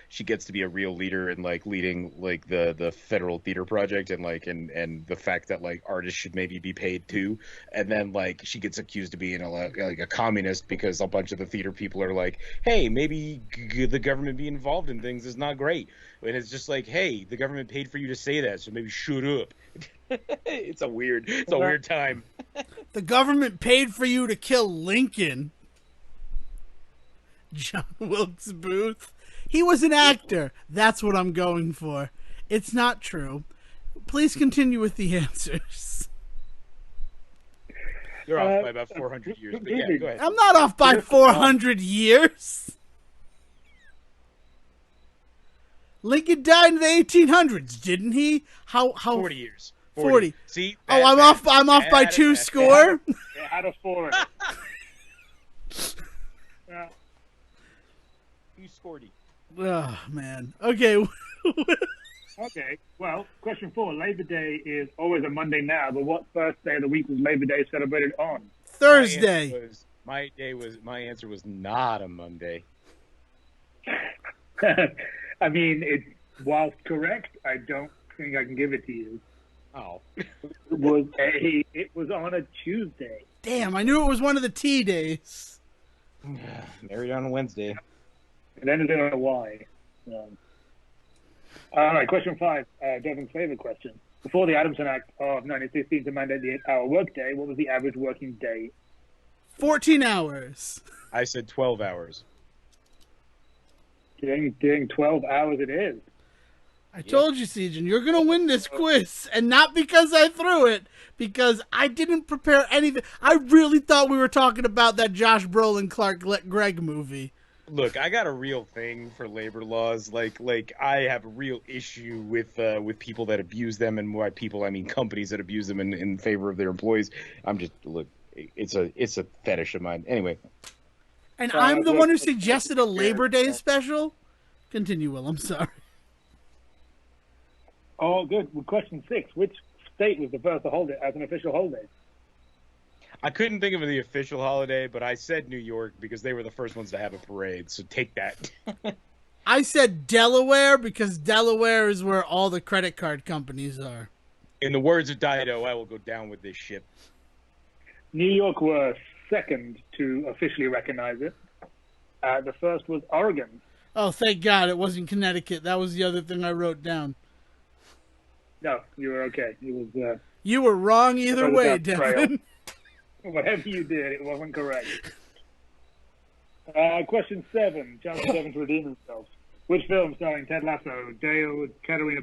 Speaker 3: she gets to be a real leader and like leading like the federal theater project and the fact that like artists should maybe be paid too, and then like she gets accused of being a communist because a bunch of the theater people are like, hey, maybe the government being involved in things is not great, and it's just like, hey, the government paid for you to say that, so maybe shut up. It's a weird time.
Speaker 1: The government paid for you to kill Lincoln. John Wilkes Booth. He was an actor. That's what I'm going for. It's not true. Please continue with the answers.
Speaker 3: You're off by about 400 years, but yeah, go ahead.
Speaker 1: I'm not off by 400 years. Lincoln died in the 1800s, didn't he? How
Speaker 3: 40 years.
Speaker 1: 40.
Speaker 3: See?
Speaker 1: I'm off by 2 score.
Speaker 4: Out of 4.
Speaker 3: You scored.
Speaker 1: Oh, man. Okay.
Speaker 4: Okay. Well, question 4. Labor Day is always a Monday now, but what first day of the week was Labor Day celebrated on?
Speaker 1: Thursday.
Speaker 3: My answer was not a Monday.
Speaker 4: I mean, whilst correct, I don't think I can give it to you.
Speaker 3: Oh.
Speaker 4: It was on a Tuesday.
Speaker 1: Damn, I knew it was one of the T days.
Speaker 3: Married on a Wednesday.
Speaker 4: It ended in a Y. All right, question 5. Devin's favorite question. Before the Adamson Act of 1916 to mandate the 8-hour workday, what was the average working day?
Speaker 1: 14 hours.
Speaker 3: I said 12 hours.
Speaker 4: Dang, 12 hours it is.
Speaker 1: I told you, Sejan, you're going to win this quiz. And not because I threw it, because I didn't prepare anything. I really thought we were talking about that Josh Brolin, Clark Gregg movie.
Speaker 3: Look, I got a real thing for labor laws. Like I have a real issue with people that abuse them, and by people I mean companies that abuse them in favor of their employees. It's a fetish of mine. Anyway.
Speaker 1: And I'm the one who suggested a Labor Day special? Continue, Will. I'm sorry.
Speaker 4: Oh, good. Well, question 6. Which state was the first to hold it as an official holiday?
Speaker 3: I couldn't think of the official holiday, but I said New York because they were the first ones to have a parade, so take that.
Speaker 1: I said Delaware because Delaware is where all the credit card companies are.
Speaker 3: In the words of Dido, I will go down with this ship.
Speaker 4: New York were second to officially recognize it. The first was Oregon.
Speaker 1: Oh, thank God it wasn't Connecticut. That was the other thing I wrote down.
Speaker 4: No, you were okay. It was.
Speaker 1: You were wrong either way, Devin.
Speaker 4: Whatever you did, it wasn't correct. Question 7. Chance for Devin to redeem himself. Which film starring Ted Lasso, Dale, Katerina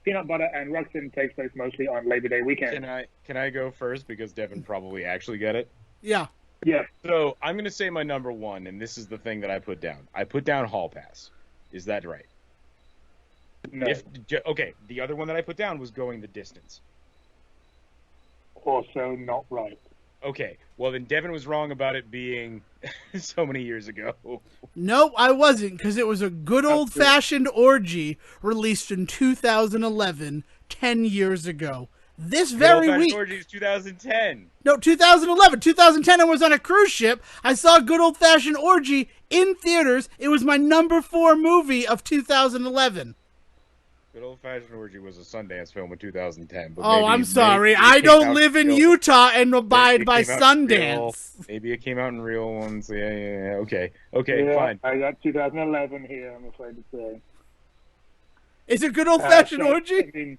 Speaker 4: Peanut Butter, and Ruxin takes place mostly on Labor Day weekend?
Speaker 3: Can I go first because Devin probably actually get it?
Speaker 1: Yeah.
Speaker 4: Yeah.
Speaker 3: So I'm going to say my number 1, and this is the thing that I put down. I put down Hall Pass. Is that right?
Speaker 4: No.
Speaker 2: Okay, the other one that I put down was going the distance.
Speaker 4: Also not right.
Speaker 2: Okay, well then Devin was wrong about it being so many years ago.
Speaker 1: Nope, I wasn't, because it was a good old-fashioned orgy released in 2011, 10 years ago. This very week.
Speaker 2: Orgy is 2010.
Speaker 1: No, 2011. 2010, I was on a cruise ship. I saw Good Old Fashioned Orgy in theaters. It was my number 4 movie of 2011.
Speaker 2: Good Old Fashioned Orgy was a Sundance film in 2010. But
Speaker 1: oh, I'm sorry. I don't live in Utah and abide by Sundance.
Speaker 2: Maybe it came out in real ones. Yeah. Okay, fine.
Speaker 4: I got 2011 here, I'm afraid to say.
Speaker 1: Is it Good Old Fashioned Orgy?
Speaker 4: I mean,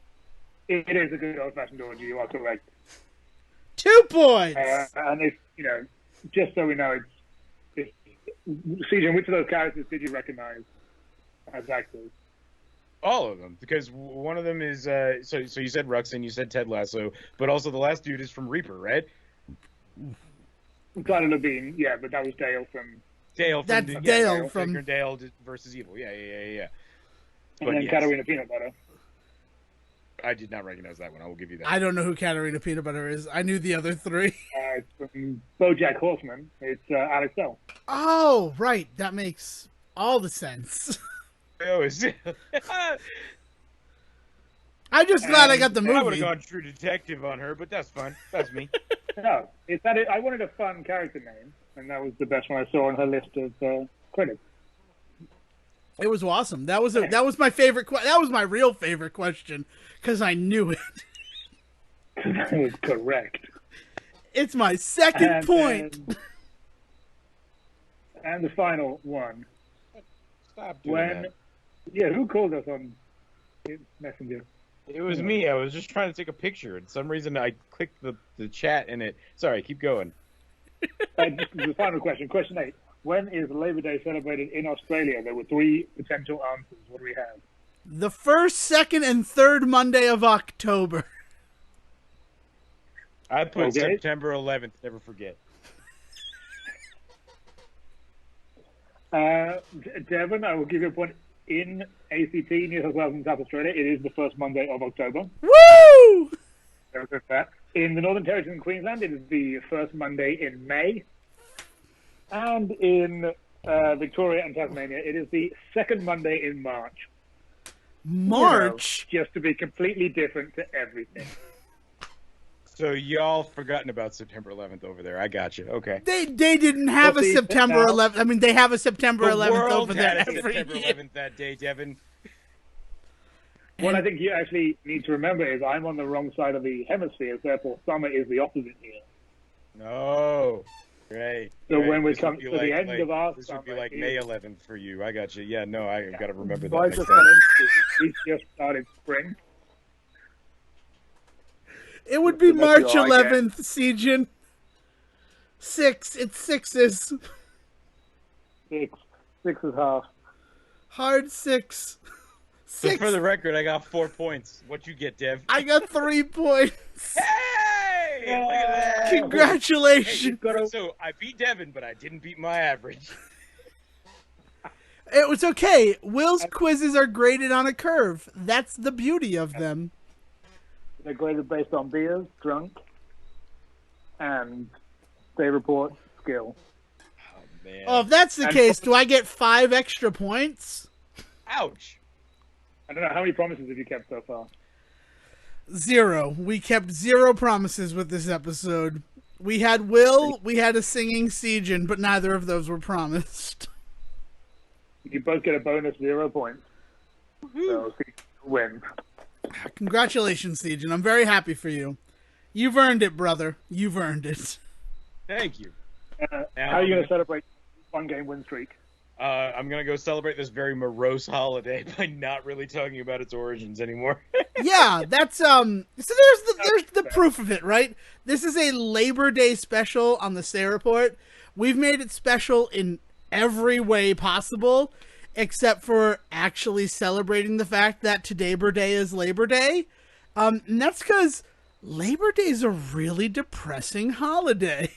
Speaker 4: it is a Good Old Fashioned Orgy, you are correct.
Speaker 1: 2 points!
Speaker 4: And it's, just so we know, CJ, which of those characters did you recognize as actors?
Speaker 2: All of them, because one of them is so you said Ruxin, you said Ted Lasso, but also the last dude is from Reaper, right?
Speaker 4: Clyde Levine, yeah, but that was Dale from.
Speaker 1: That's Dale from
Speaker 2: Dale versus Evil. Yeah.
Speaker 4: And
Speaker 2: but
Speaker 4: then Katarina Peanut Butter.
Speaker 2: I did not recognize that one. I will give you that.
Speaker 1: I don't know who Katarina Peanut Butter is. I knew the other 3.
Speaker 4: From BoJack Horseman, it's Alex Bell.
Speaker 1: Oh, right. That makes all the sense.
Speaker 2: I'm
Speaker 1: just glad I got the movie.
Speaker 2: I would have gone True Detective on her, but that's fine. That's me.
Speaker 4: No, I wanted a fun character name, and that was the best one I saw on her list of credits.
Speaker 1: It was awesome. That was my favorite. That was my real favorite question because I knew it.
Speaker 4: That was correct.
Speaker 1: It's my second point.
Speaker 4: And the final one.
Speaker 2: Stop doing that.
Speaker 4: Yeah, who called us on Messenger?
Speaker 2: It was me. I was just trying to take a picture. For some reason, I clicked the chat and it. Sorry, keep going.
Speaker 4: The final question. Question 8. When is Labor Day celebrated in Australia? There were 3 potential answers. What do we have?
Speaker 1: The 1st, 2nd, and 3rd Monday of October.
Speaker 2: I put September 11th. Never forget.
Speaker 4: Devin, I will give you a point. In ACT, New South Wales and South Australia, it is the 1st Monday of October.
Speaker 1: Woo!
Speaker 4: In the Northern Territory and Queensland, it is the 1st Monday in May. And in Victoria and Tasmania, it is the 2nd Monday in March.
Speaker 1: March?
Speaker 4: Just to be completely different to everything.
Speaker 2: So y'all forgotten about September 11th over there. I got you. Okay.
Speaker 1: They didn't have a September 11th. I mean, they have a September 11th over there every
Speaker 2: September 11th that day, Devin.
Speaker 4: What I think you actually need to remember is I'm on the wrong side of the hemisphere, therefore summer is the opposite here.
Speaker 2: No. Right.
Speaker 4: So when we come to the end of our
Speaker 2: this
Speaker 4: summer...
Speaker 2: would be like May 11th for you. I got you. Yeah, no, I got to remember that.
Speaker 4: We just started spring.
Speaker 1: It would be March 11th, Sejan. 6. It's 6s.
Speaker 4: 6. 6 is half.
Speaker 1: Hard 6.
Speaker 2: So for the record, I got 4 points. What you get, Dev?
Speaker 1: I got 3 points.
Speaker 2: Hey! Look at that.
Speaker 1: Congratulations.
Speaker 2: Hey, so I beat Devin, but I didn't beat my average.
Speaker 1: It was okay. Will's quizzes are graded on a curve. That's the beauty of them.
Speaker 4: They're graded based on beers, drunk, and they report skill.
Speaker 2: Oh, man.
Speaker 1: Oh, if that's the case, do I get 5 extra points?
Speaker 2: Ouch.
Speaker 4: I don't know. How many promises have you kept so far?
Speaker 1: 0. We kept 0 promises with this episode. We had Will, we had a singing Sejan, but neither of those were promised.
Speaker 4: You both get a bonus 0 points. So, win.
Speaker 1: Congratulations, Sejan. I'm very happy for you. You've earned it, brother. You've earned it.
Speaker 2: Thank you.
Speaker 4: How are you going to celebrate 1-game win streak?
Speaker 2: I'm going to go celebrate this very morose holiday by not really talking about its origins anymore.
Speaker 1: Yeah, that's so there's the proof of it, right? This is a Labor Day special on the S.H.I.E.L.D. Report. We've made it special in every way possible, except for actually celebrating the fact that today Day is Labor Day. And that's because Labor Day is a really depressing holiday.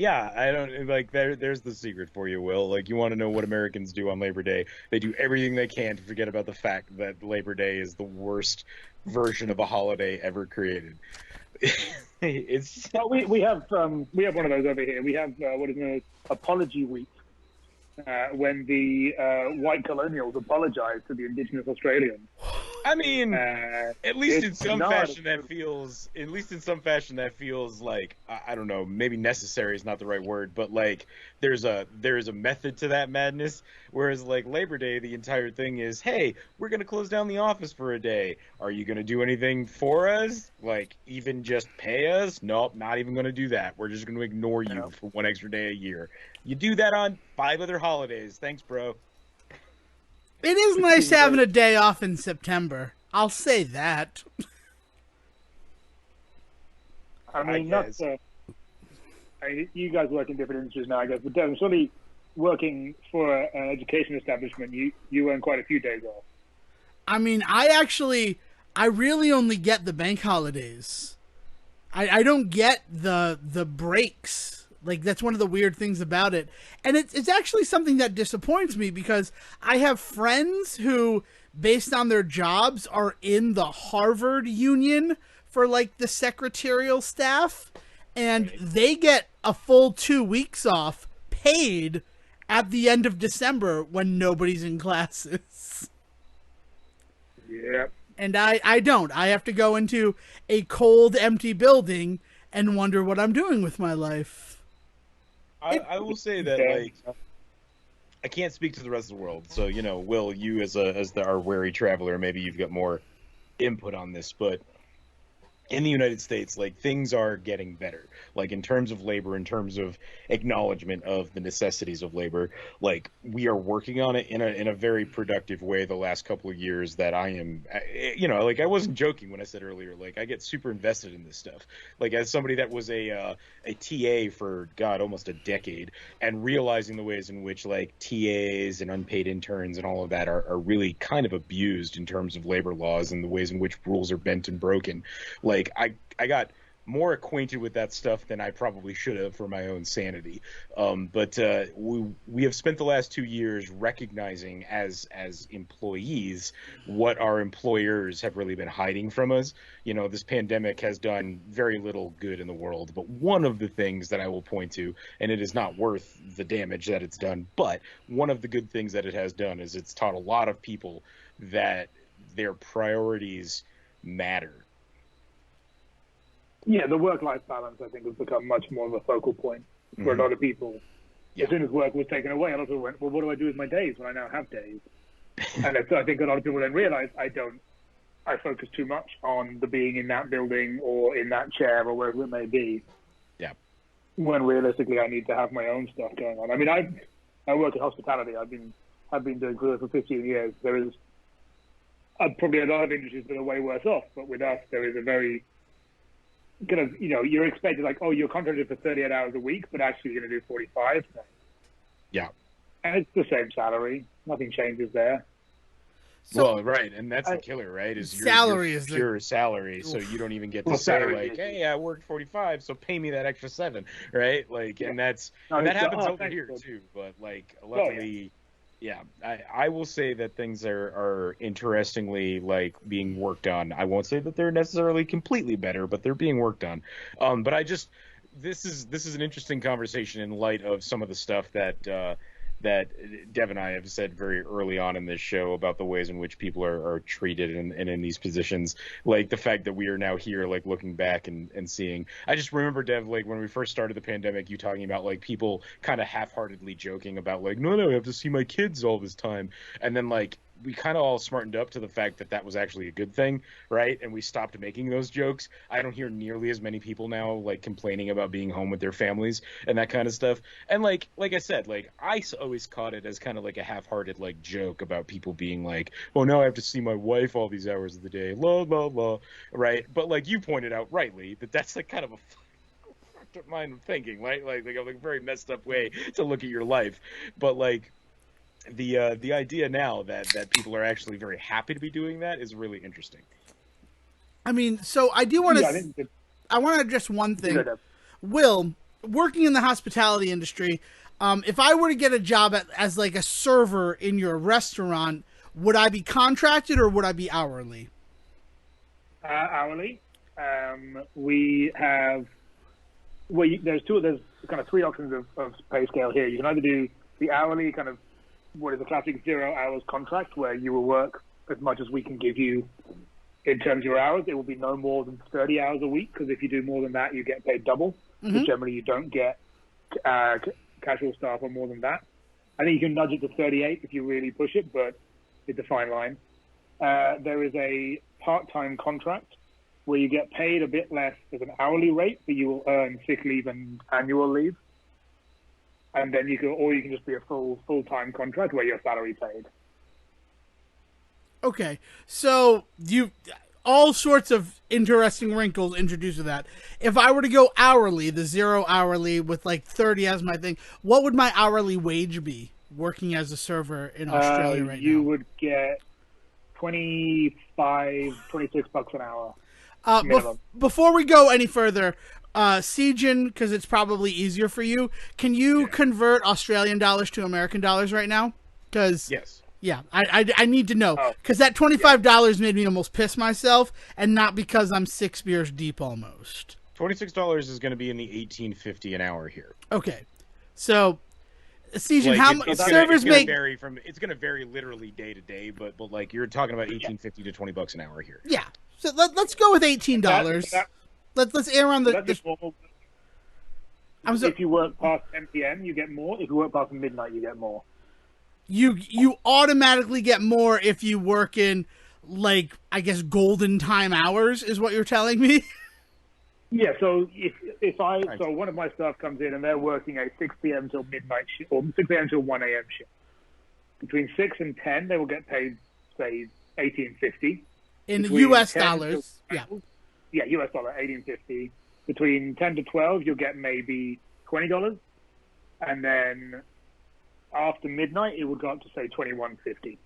Speaker 3: Yeah, I don't like there's the secret for you, Will. Like you want to know what Americans do on Labor Day. They do everything they can to forget about the fact that Labor Day is the worst version of a holiday ever created. It's
Speaker 4: Well, we have one of those over here. We have what is known as Apology Week, when the white colonials apologize to the indigenous Australians.
Speaker 3: I mean, at least in some fashion that feels like I don't know, maybe necessary is not the right word, but like there's a method to that madness. Whereas like Labor Day, the entire thing is, hey, we're gonna close down the office for a day. Are you gonna do anything for us? Like even just pay us? Nope, not even gonna do that. We're just gonna ignore you for one extra day a year. You do that on 5 other holidays. Thanks, bro.
Speaker 1: It is nice having a day off in September. I'll say that.
Speaker 4: I mean, you guys work in different industries now, I guess, but Devin, surely working for an education establishment, you earn quite a few days off.
Speaker 1: I mean, I really only get the bank holidays. I don't get the breaks. Like, that's one of the weird things about it. And it's actually something that disappoints me because I have friends who, based on their jobs, are in the Harvard Union for, like, the secretarial staff. And they get a full 2 weeks off paid at the end of December when nobody's in classes.
Speaker 4: Yeah.
Speaker 1: And I don't. I have to go into a cold, empty building and wonder what I'm doing with my life.
Speaker 3: I will say that, like, I can't speak to the rest of the world. So, you know, Will, you as our wary traveler, maybe you've got more input on this, but in the United States, like, things are getting better. Like, in terms of labor, in terms of acknowledgement of the necessities of labor, like, we are working on it in a very productive way the last couple of years that I am, you know, like, I wasn't joking when I said earlier, like, I get super invested in this stuff. Like, as somebody that was a TA for, God, almost a decade, and realizing the ways in which, like, TAs and unpaid interns and all of that are really kind of abused in terms of labor laws and the ways in which rules are bent and broken. Like, I got more acquainted with that stuff than I probably should have for my own sanity. But we have spent the last 2 years recognizing as employees what our employers have really been hiding from us. You know, this pandemic has done very little good in the world, but one of the things that I will point to, and it is not worth the damage that it's done, but one of the good things that it has done is it's taught a lot of people that their priorities matter.
Speaker 4: Yeah, the work-life balance, I think, has become much more of a focal point for a lot of people.
Speaker 3: Yeah.
Speaker 4: As soon as work was taken away, a lot of people went, well, what do I do with my days when I now have days? And I think a lot of people then realize I focus too much on the being in that building or in that chair or wherever it may be.
Speaker 3: Yeah.
Speaker 4: When realistically I need to have my own stuff going on. I mean, I work in hospitality. I've been doing career for 15 years. There is probably a lot of industries that are way worse off, but with us, there is a very kind of, you know, you're expected like, oh, you're contracted for 38 hours a week, but actually you're going to do 45.
Speaker 3: Yeah.
Speaker 4: And it's the same salary. Nothing changes there.
Speaker 1: So,
Speaker 3: well, right, and that's the killer, right? Is your
Speaker 1: salary is
Speaker 3: pure salary, so you don't even get to say like, "Hey, I worked 45, so pay me that extra 7," right? Like, and that happens over here too. But like, luckily, I will say that things are interestingly like being worked on. I won't say that they're necessarily completely better, but they're being worked on. But this is an interesting conversation in light of some of the stuff that Dev and I have said very early on in this show about the ways in which people are treated and in these positions. Like the fact that we are now here, like looking back and seeing. I just remember, Dev, like when we first started the pandemic, you talking about like people kind of half-heartedly joking about like, no, I have to see my kids all this time. And then like we kind of all smartened up to the fact that that was actually a good thing, right? And we stopped making those jokes. I don't hear nearly as many people now like complaining about being home with their families and that kind of stuff. And like I said, like I always caught it as kind of like a half-hearted like joke about people being like, oh, now I have to see my wife all these hours of the day, la la la, right? But like you pointed out rightly that that's like kind of a mind of thinking, right? Like a very messed up way to look at your life. But like the idea now that people are actually very happy to be doing that is really interesting.
Speaker 1: I mean, so I do want to. I want to address one thing. Will, working in the hospitality industry, if I were to get a job as like a server in your restaurant, would I be contracted or would I be hourly?
Speaker 4: Hourly. We have there's kind of three options of pay scale here. You can either do the hourly kind of what is a classic 0 hours contract where you will work as much as we can give you in terms of your hours. It will be no more than 30 hours a week, because if you do more than that, you get paid double. But generally, you don't get casual staff on more than that. I think you can nudge it to 38 if you really push it, but it's a fine line. There is a part-time contract where you get paid a bit less as an hourly rate, but you will earn sick leave and annual leave. And then you can just be a full-time contract where you're salary paid.
Speaker 1: Okay, so all sorts of interesting wrinkles introduced to that. If I were to go hourly, the 0 hourly with like 30 as my thing, what would my hourly wage be working as a server in Australia right now?
Speaker 4: You would get $26 an hour.
Speaker 1: Before we go any further, Sejin, because it's probably easier for you, can you convert Australian dollars to American dollars right now? Because
Speaker 2: yes.
Speaker 1: Yeah, I need to know, because that $25 made me almost piss myself, and not because I'm 6 beers deep almost.
Speaker 2: $26 is going to be in the $18.50 an hour here.
Speaker 1: Okay, so Sejin, how much servers make?
Speaker 2: It's going to vary literally day to day, but like you're talking about $18.50 to $20 an hour here.
Speaker 1: Yeah, so let's go with $18. Let's err on the.
Speaker 4: If you work past 10 p.m., you get more. If you work past midnight, you get more.
Speaker 1: You automatically get more if you work in, like, I guess golden time hours is what you're telling me.
Speaker 4: Yeah. So so one of my staff comes in and they're working a 6 p.m. till midnight shift, or 6 a.m. till 1 a.m. shift. Between 6 and 10, they will get paid, say, $18.50
Speaker 1: in U.S. dollars.
Speaker 4: Yeah, U.S. dollar, $18.50. Between 10 to 12, you'll get maybe $20, and then after midnight, it would go up to, say, $21.50.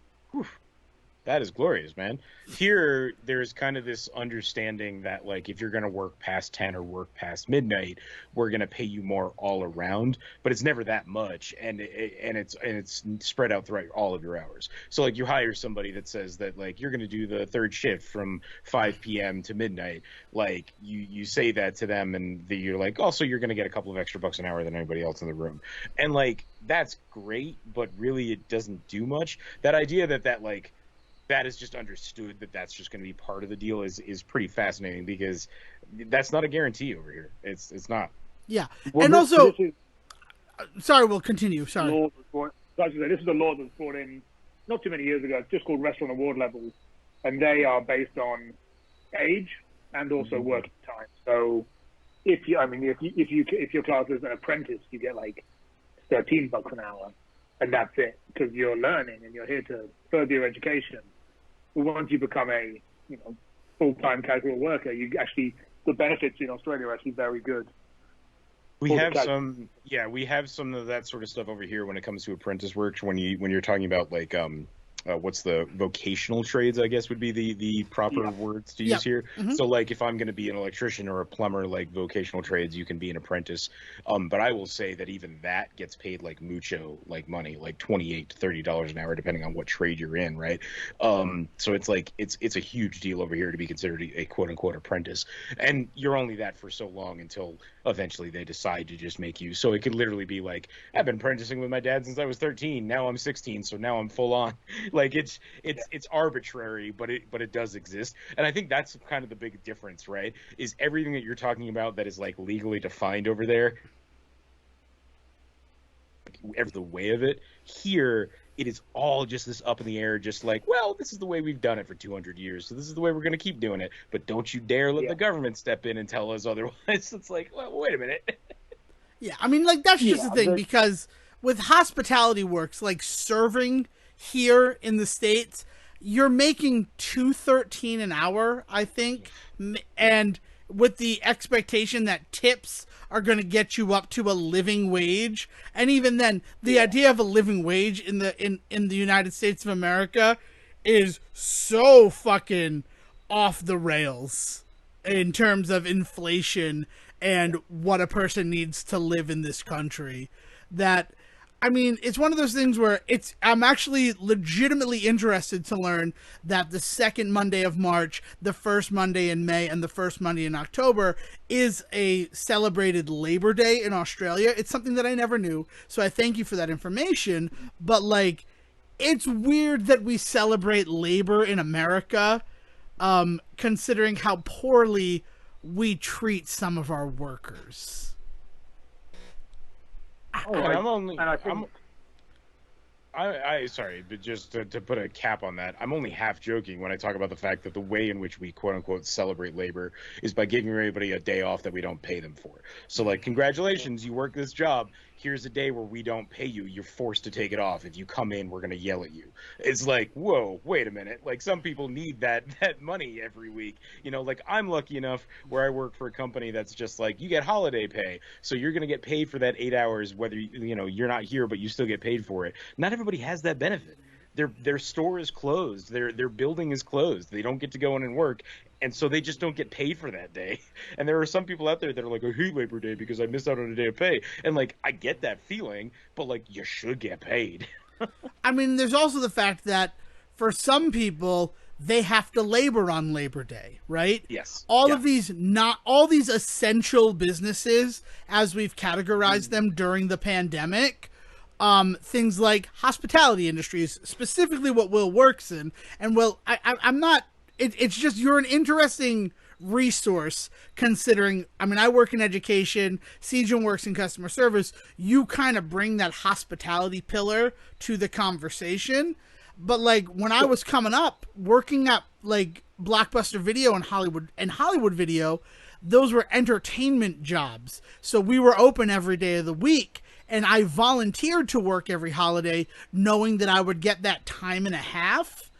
Speaker 2: That is glorious, man. Here, there's kind of this understanding that, like, if you're going to work past 10 or work past midnight, we're going to pay you more all around, but it's never that much, and it's spread out throughout all of your hours. So, like, you hire somebody that says that, like, you're going to do the third shift from 5 p.m. to midnight. Like, you say that to them, and you're like, also, you're going to get a couple of extra bucks an hour than anybody else in the room. And, like, that's great, but really it doesn't do much. That idea that like, that is just understood that that's just going to be part of the deal is pretty fascinating, because that's not a guarantee over here. It's not.
Speaker 1: Yeah.
Speaker 4: Well,
Speaker 1: and also, sorry, we'll continue. Sorry.
Speaker 4: This is a law that was brought in not too many years ago. It's just called restaurant award levels, and they are based on age and also working time. So if your class is an apprentice, you get like $13 an hour, and that's it, because you're learning and you're here to further your education. But once you become a full-time casual worker, the benefits in Australia are actually very good.
Speaker 2: We have some of that sort of stuff over here when it comes to apprentice work. When you're talking about like what's the vocational trades, I guess would be the proper words to use here. Mm-hmm. So like if I'm going to be an electrician or a plumber, like vocational trades, you can be an apprentice. But I will say that even that gets paid like mucho, like money, like $28 to $30 an hour, depending on what trade you're in, right? So it's like it's a huge deal over here to be considered a quote unquote apprentice, and you're only that for so long until eventually they decide to just make you. So it could literally be like, I've been apprenticing with my dad since I was 13. Now I'm 16, so now I'm full on. Like it's arbitrary, but it does exist. And I think that's kind of the big difference, right? Is everything that you're talking about that is like legally defined over there, the way of it here, it is all just this up in the air, just like, well, this is the way we've done it for 200 years, so this is the way we're going to keep doing it. But don't you dare let the government step in and tell us otherwise. It's like, well, wait a minute.
Speaker 1: Yeah, I mean, like, that's just the thing, because with hospitality works, like serving here in the States, you're making $2.13 an hour, I think, and with the expectation that tips are going to get you up to a living wage. And even then, the idea of a living wage in the United States of America is so fucking off the rails. in terms of inflation and what a person needs to live in this country. That, I mean, it's one of those things where I'm actually legitimately interested to learn that the second Monday of March, the first Monday in May, and the first Monday in October is a celebrated Labor Day in Australia. It's something that I never knew, so I thank you for that information. But, like, it's weird that we celebrate labor in America, considering how poorly we treat some of our workers.
Speaker 2: Sorry, but just to put a cap on that, I'm only half joking when I talk about the fact that the way in which we quote unquote celebrate labor is by giving everybody a day off that we don't pay them for. So, like, congratulations, you work this job. Here's a day where we don't pay you. You're forced to take it off. If you come in, we're gonna yell at you. It's like, whoa, wait a minute. Like, some people need that money every week. You know, like, I'm lucky enough where I work for a company that's just like, you get holiday pay, so you're gonna get paid for that 8 hours, whether you're not here, but you still get paid for it. Not everybody has that benefit. Their store is closed. Their building is closed. They don't get to go in and work, and so they just don't get paid for that day. And there are some people out there that are like, I hate Labor Day because I missed out on a day of pay. And, like, I get that feeling, but, like, you should get paid.
Speaker 1: I mean, there's also the fact that for some people, they have to labor on Labor Day, right?
Speaker 2: Yes.
Speaker 1: All these essential businesses, as we've categorized them during the pandemic, things like hospitality industries, specifically what Will works in. And Will, I'm not, it's just, you're an interesting resource considering, I mean, I work in education, Sejan works in customer service. You kind of bring that hospitality pillar to the conversation. But, like, when I was coming up, working at, like, Blockbuster Video and Hollywood Video, those were entertainment jobs. So we were open every day of the week. And I volunteered to work every holiday knowing that I would get that time and a half.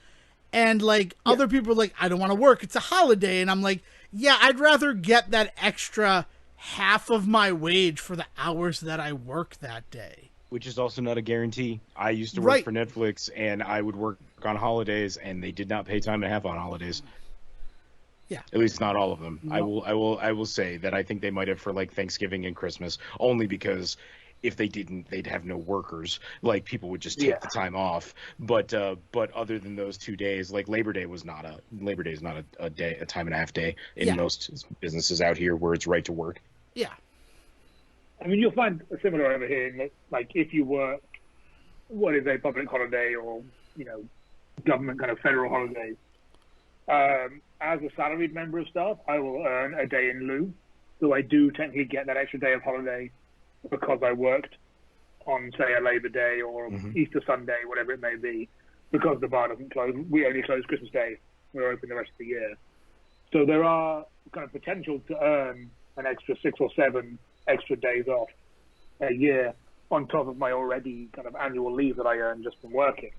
Speaker 1: And, like, other people are like, I don't want to work. It's a holiday. And I'm like, yeah, I'd rather get that extra half of my wage for the hours that I work that day.
Speaker 2: Which is also not a guarantee. I used to work for Netflix, and I would work on holidays, and they did not pay time and a half on holidays.
Speaker 1: Yeah.
Speaker 2: At least not all of them.
Speaker 1: No.
Speaker 2: I will say that I think they might have for, like, Thanksgiving and Christmas, only because if they didn't, they'd have no workers. Like, people would just take the time off. But other than those 2 days, like, Labor Day is not a day, a time and a half day in most businesses out here where it's right to work.
Speaker 1: Yeah.
Speaker 4: I mean, you'll find a similar over here. In that, like, if you work what is a public holiday or, government kind of federal holiday, as a salaried member of staff, I will earn a day in lieu. So I do technically get that extra day of holiday because I worked on, say, a Labor Day or Easter Sunday, whatever it may be, because the bar doesn't close. We only close Christmas Day. We're open the rest of the year. So there are kind of potential to earn an extra 6 or 7 extra days off a year on top of my already kind of annual leave that I earn just from working.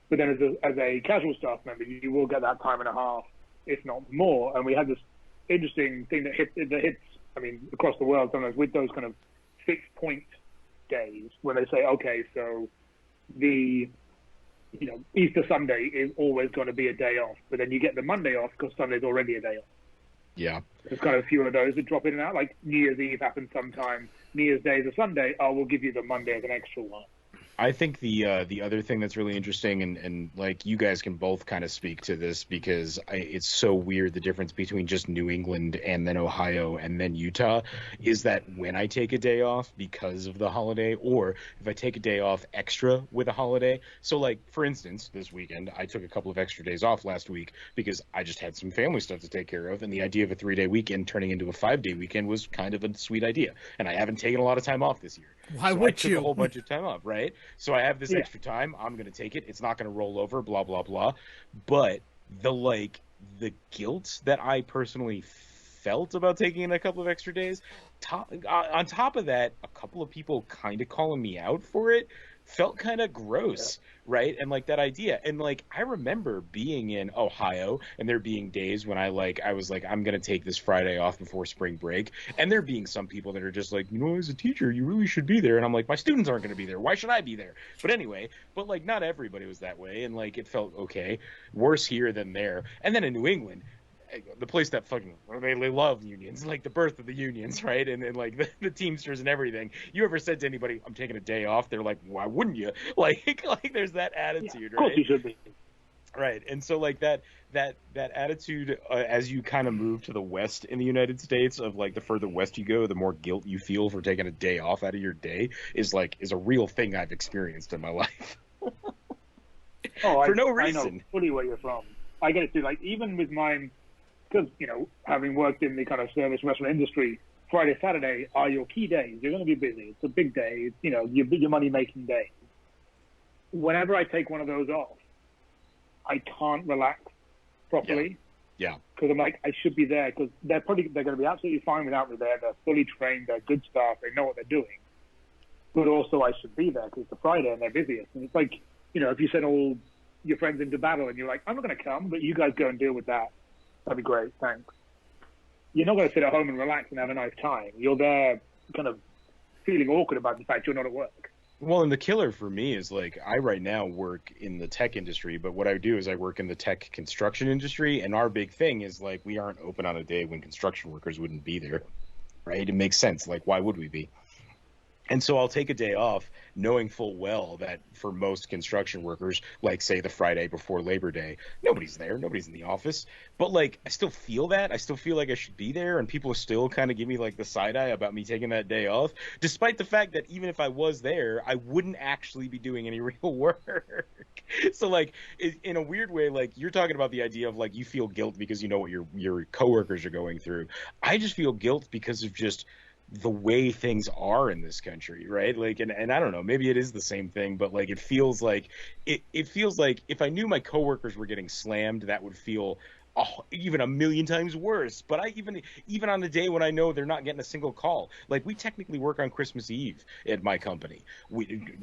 Speaker 4: But then as a casual staff member, you will get that time and a half, if not more. And we had this interesting thing that hits, I mean, across the world sometimes with those kind of fixed point days when they say, okay, so the Easter Sunday is always going to be a day off, but then you get the Monday off because Sunday's already a day off.
Speaker 2: Yeah.
Speaker 4: There's kind of a few of those that drop in and out, like New Year's Eve happens sometimes. New Year's Day is a Sunday. Oh, we'll give you the Monday as an extra one.
Speaker 2: I think the other thing that's really interesting, and like you guys can both kind of speak to this because it's so weird, the difference between just New England and then Ohio and then Utah, is that when I take a day off because of the holiday, or if I take a day off extra with a holiday. So, like, for instance, this weekend, I took a couple of extra days off last week because I just had some family stuff to take care of, and the idea of a 3-day weekend turning into a 5-day weekend was kind of a sweet idea. And I haven't taken a lot of time off this year.
Speaker 1: Why would
Speaker 2: I took
Speaker 1: you?
Speaker 2: a whole bunch of time off, right? So I have this extra time. I'm going to take it. It's not going to roll over, blah, blah, blah. But the guilt that I personally felt about taking in a couple of extra days, on top of that, a couple of people kind of calling me out for it felt kind of gross, right? And, like, that idea. And, like, I remember being in Ohio and there being days when I was like, I'm going to take this Friday off before spring break. And there being some people that are just like, as a teacher, you really should be there. And I'm like, my students aren't going to be there. Why should I be there? But anyway, like, not everybody was that way. And, like, it felt okay. Worse here than there. And then in New England, the place that fucking they love unions, like the birth of the unions, right? And like the Teamsters and everything. You ever said to anybody, "I'm taking a day off"? They're like, "Why wouldn't you?" Like there's that attitude,
Speaker 4: of course
Speaker 2: right?
Speaker 4: you should be.
Speaker 2: Right. And so like that attitude as you kind of move to the west in the United States, of like the further west you go, the more guilt you feel for taking a day off out of your day is a real thing I've experienced in my life.
Speaker 4: Oh,
Speaker 2: For no
Speaker 4: I know
Speaker 2: reason.
Speaker 4: fully where you're from. I get it too. Like even with mine, because having worked in the kind of service restaurant industry, Friday, Saturday are your key days. You're going to be busy. It's a big day. It's, your money making day. Whenever I take one of those off, I can't relax properly.
Speaker 2: Yeah.
Speaker 4: Because I'm like, I should be there, because they're going to be absolutely fine without me there. They're fully trained. They're good staff. They know what they're doing. But also I should be there because it's a Friday and they're busiest. And it's like, if you send all your friends into battle and you're like, I'm not going to come, but you guys go and deal with that. That'd be great. Thanks. You're not going to sit at home and relax and have a nice time. You're there kind of feeling awkward about the fact you're not at work.
Speaker 2: Well, and the killer for me is like I right now work in the tech industry, but what I do is I work in the tech construction industry, and our big thing is like we aren't open on a day when construction workers wouldn't be there, right? It makes sense. Like, why would we be? And so I'll take a day off knowing full well that for most construction workers, like say the Friday before Labor Day, nobody's there, nobody's in the office. But like I still feel that. I still feel like I should be there, and people still kind of give me like the side eye about me taking that day off, despite the fact that even if I was there, I wouldn't actually be doing any real work. So like in a weird way, like you're talking about the idea of like you feel guilt because you know what your coworkers are going through. I just feel guilt because of just the way things are in this country, right? Like, and I don't know, maybe it is the same thing, but like it feels like if I knew my coworkers were getting slammed, that would feel even a million times worse. But I even on the day when I know they're not getting a single call, like we technically work on Christmas Eve at my company.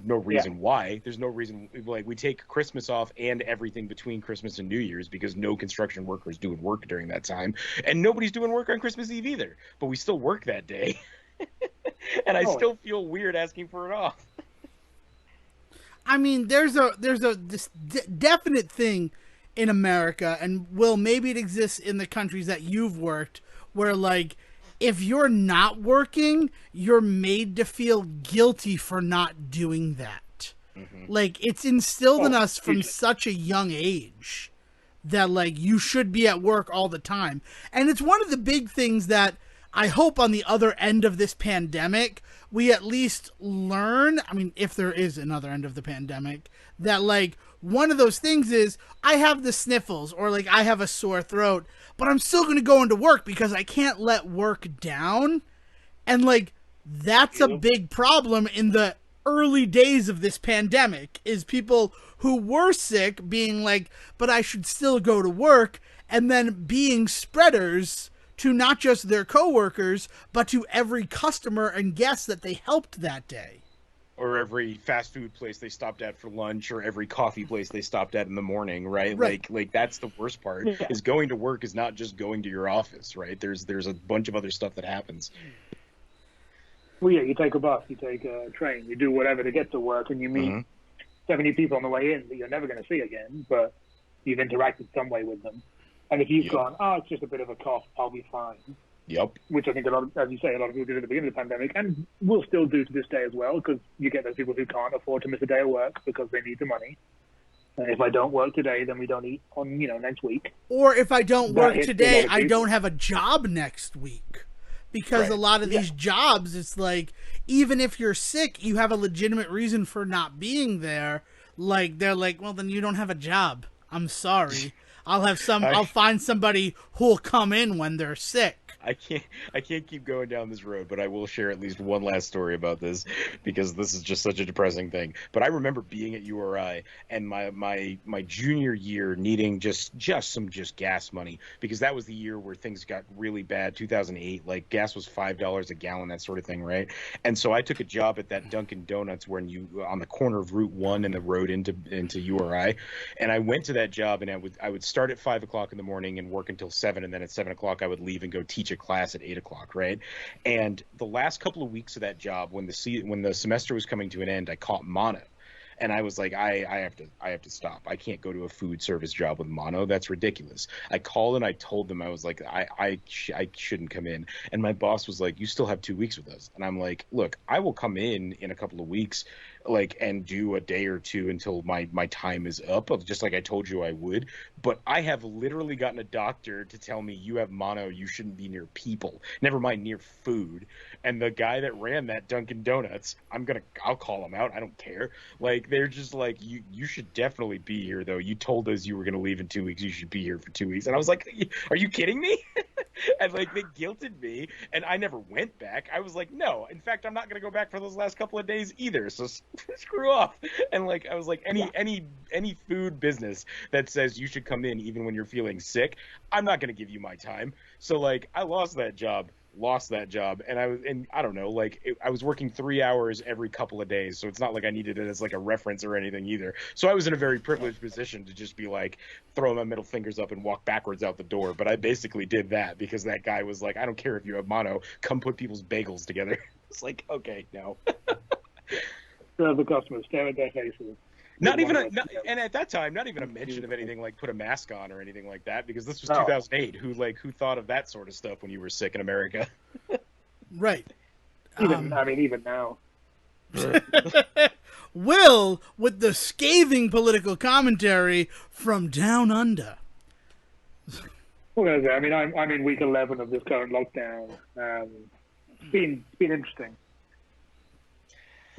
Speaker 2: No reason why. There's no reason. Like we take Christmas off and everything between Christmas and New Year's because no construction workers doing work during that time, and nobody's doing work on Christmas Eve either. But we still work that day. And I still feel weird asking for it off.
Speaker 1: I mean, there's this definite thing in America, and Will, maybe it exists in the countries that you've worked, where like if you're not working, you're made to feel guilty for not doing that. Mm-hmm. Like it's instilled in us from such a young age that like you should be at work all the time. And it's one of the big things that I hope on the other end of this pandemic, we at least learn, I mean, if there is another end of the pandemic, that like one of those things is I have the sniffles or like I have a sore throat, but I'm still going to go into work because I can't let work down. And like, that's a big problem in the early days of this pandemic, is people who were sick being like, but I should still go to work, and then being spreaders to not just their coworkers, but to every customer and guest that they helped that day.
Speaker 2: Or every fast food place they stopped at for lunch, or every coffee place they stopped at in the morning, right? Like that's the worst part, is going to work is not just going to your office, right? There's a bunch of other stuff that happens.
Speaker 4: Well, yeah, you take a bus, you take a train, you do whatever to get to work, and you meet 70 people on the way in that you're never going to see again, but you've interacted some way with them. And if you've gone, it's just a bit of a cough, I'll be fine.
Speaker 2: Yep.
Speaker 4: Which I think as you say, a lot of people did at the beginning of the pandemic, and will still do to this day as well, because you get those people who can't afford to miss a day of work because they need the money. And if I don't work today, then we don't eat on, next week.
Speaker 1: Or if I don't work today, I don't have a job next week. Because a lot of these jobs, it's like, even if you're sick, you have a legitimate reason for not being there. Like, they're like, well, then you don't have a job. I'm sorry. I'll find somebody who'll come in when they're sick.
Speaker 2: I can't keep going down this road, but I will share at least one last story about this, because this is just such a depressing thing. But I remember being at URI and my junior year needing just some gas money, because that was the year where things got really bad. 2008, like gas was $5 a gallon, that sort of thing, right? And so I took a job at that Dunkin' Donuts when on the corner of Route 1 and the road into URI, and I went to that job, and I would start at 5 o'clock in the morning and work until 7, and then at 7 o'clock I would leave and go teach a class at 8 o'clock, right? And the last couple of weeks of that job, when the semester was coming to an end, I caught mono. And I was like, I have to stop. I can't go to a food service job with mono. That's ridiculous. I called and I told them, I was like, I shouldn't come in. And my boss was like, you still have 2 weeks with us. And I'm like, look, I will come in a couple of weeks, like, and do a day or two until my time is up, of just like I told you I would. But I have literally gotten a doctor to tell me, you have mono, you shouldn't be near people, never mind near food. And the guy that ran that Dunkin' Donuts, I'll call him out. I don't care. Like, they're just like, you should definitely be here, though. You told us you were going to leave in 2 weeks. You should be here for 2 weeks. And I was like, are you kidding me? And like, they guilted me, and I never went back. I was like, no. In fact, I'm not going to go back for those last couple of days either. So screw off. And like, I was like, any food business that says you should come in even when you're feeling sick, I'm not going to give you my time. So like, I lost that job, and I don't know, like, I was working 3 hours every couple of days, so it's not like I needed it as like a reference or anything either. So I was in a very privileged position to just be like, throw my middle fingers up and walk backwards out the door. But I basically did that because that guy was like, I don't care if you have mono, come put people's bagels together. It's like, okay, no.
Speaker 4: Serve the customers, stare at their faces.
Speaker 2: And at that time, not even a mention of anything like put a mask on or anything like that, because this was 2008. Who thought of that sort of stuff when you were sick in America?
Speaker 1: Right.
Speaker 4: Even now.
Speaker 1: Will, with the scathing political commentary from down under.
Speaker 4: Well, I mean, I'm in week 11 of this current lockdown. It's been interesting.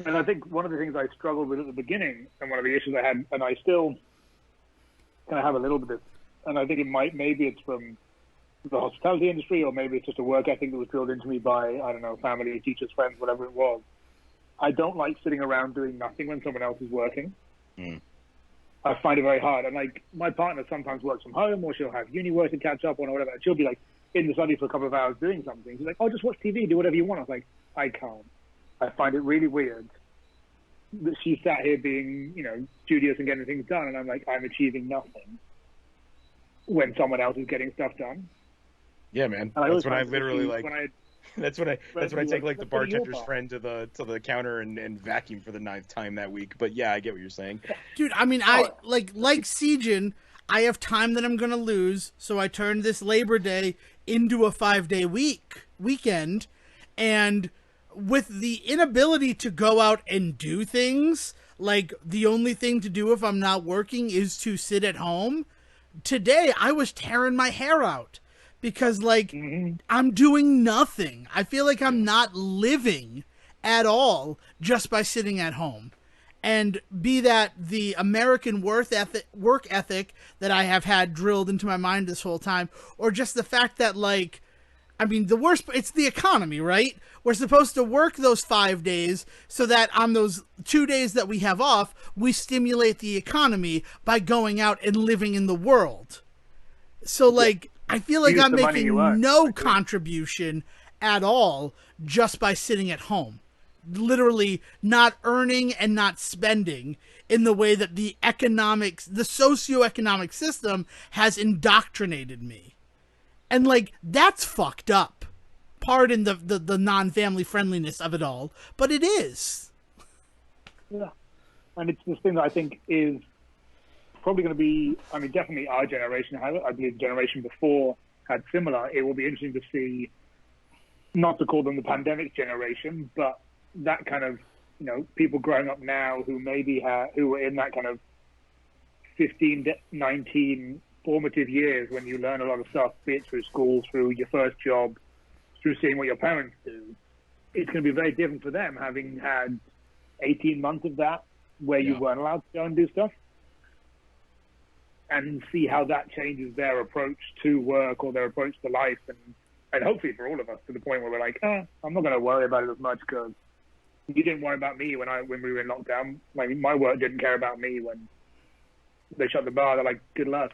Speaker 4: And I think one of the things I struggled with at the beginning, and one of the issues I had, and I still kind of have a little bit of, and I think maybe it's from the hospitality industry, or maybe it's just a work ethic that was drilled into me by, I don't know, family, teachers, friends, whatever it was. I don't like sitting around doing nothing when someone else is working. I find it very hard. And like, my partner sometimes works from home, or she'll have uni work to catch up on or whatever. And she'll be like in the study for a couple of hours doing something. She's like, oh, just watch TV, do whatever you want. I was like, I can't. I find it really weird that she sat here being, studious and getting things done, and I'm like, I'm achieving nothing when someone else is getting stuff done.
Speaker 2: Yeah, man. That's when I literally like. That's when I take like the bartender's friend to the counter and vacuum for the 9th time that week. But yeah, I get what you're saying,
Speaker 1: dude. I mean, I like Sejin. I have time that I'm gonna lose, so I turned this Labor Day into a 5-day weekend, and with the inability to go out and do things, like the only thing to do if I'm not working is to sit at home. Today, I was tearing my hair out because like I'm doing nothing. I feel like I'm not living at all just by sitting at home. And be that the American work ethic that I have had drilled into my mind this whole time, or just the fact that like, I mean, the worst, it's the economy, right? We're supposed to work those 5 days so that on those 2 days that we have off, we stimulate the economy by going out and living in the world. So, like, I feel like I'm making no contribution at all just by sitting at home. Literally not earning and not spending in the way that the socioeconomic system has indoctrinated me. And, like, that's fucked up. Pardon the non-family friendliness of it all, but it is.
Speaker 4: Yeah. And it's this thing that I think is probably going to be, I mean, definitely our generation had it. I believe the generation before had similar. It will be interesting to see, not to call them the pandemic generation, but that kind of, people growing up now who maybe who were in that kind of 15 to 19 formative years when you learn a lot of stuff, be it through school, through your first job, through seeing what your parents do. It's going to be very different for them, having had 18 months of that where you weren't allowed to go and do stuff, and see how that changes their approach to work or their approach to life, and hopefully for all of us to the point where we're like, I'm not going to worry about it as much because you didn't worry about me when we were in lockdown. Like, my work didn't care about me when they shut the bar. They're like, good luck.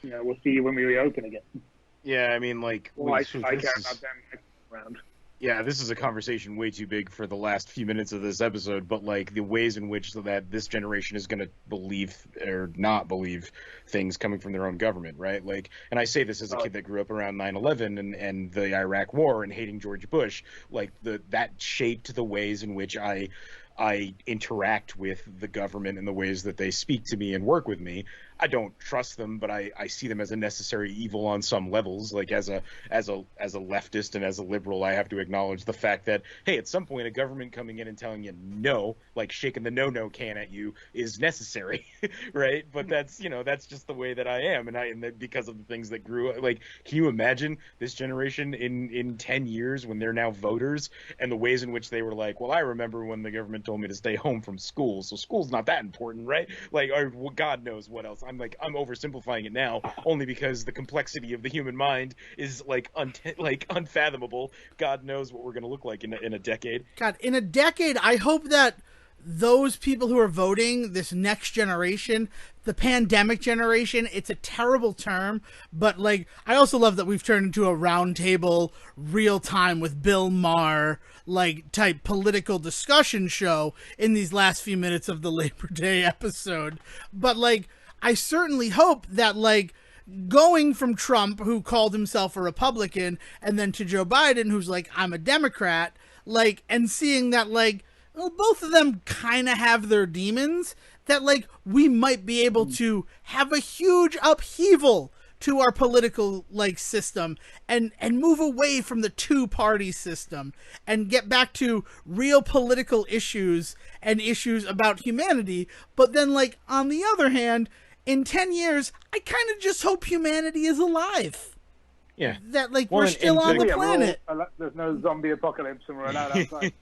Speaker 4: We'll see you when we reopen again.
Speaker 2: Yeah, I mean, like...
Speaker 4: Well, I care about them around.
Speaker 2: Yeah, this is a conversation way too big for the last few minutes of this episode, but, like, the ways in which that this generation is going to believe or not believe things coming from their own government, right? Like, and I say this as a kid that grew up around 9/11 and the Iraq War and hating George Bush, like, that shaped the ways in which I I interact with the government in the ways that they speak to me and work with me. I don't trust them, but I see them as a necessary evil on some levels. Like as a leftist and as a liberal, I have to acknowledge the fact that, hey, at some point a government coming in and telling you no, like shaking the no can at you, is necessary, right? But that's just the way that I am, and because of the things that grew. Like, can you imagine this generation in 10 years when they're now voters, and the ways in which they were like, well, I remember when the government told me to stay home from school, so school's not that important, right? Like, or God knows what else. I'm oversimplifying it now, only because the complexity of the human mind is like unfathomable. God knows what we're going to look like in a decade.
Speaker 1: God, in a decade, I hope that those people who are voting, this next generation, the pandemic generation, it's a terrible term, but like, I also love that we've turned into a roundtable, real time with Bill Maher, like type political discussion show in these last few minutes of the Labor Day episode. But like, I certainly hope that like, going from Trump, who called himself a Republican, and then to Joe Biden, who's like, I'm a Democrat, like, and seeing that like, well, both of them kind of have their demons, that like we might be able to have a huge upheaval to our political like system and move away from the two-party system and get back to real political issues and issues about humanity. But then like on the other hand, in 10 years, I kind of just hope humanity is alive.
Speaker 2: Yeah.
Speaker 1: That like we're still on the planet.
Speaker 4: There's no zombie apocalypse and we're allowed outside.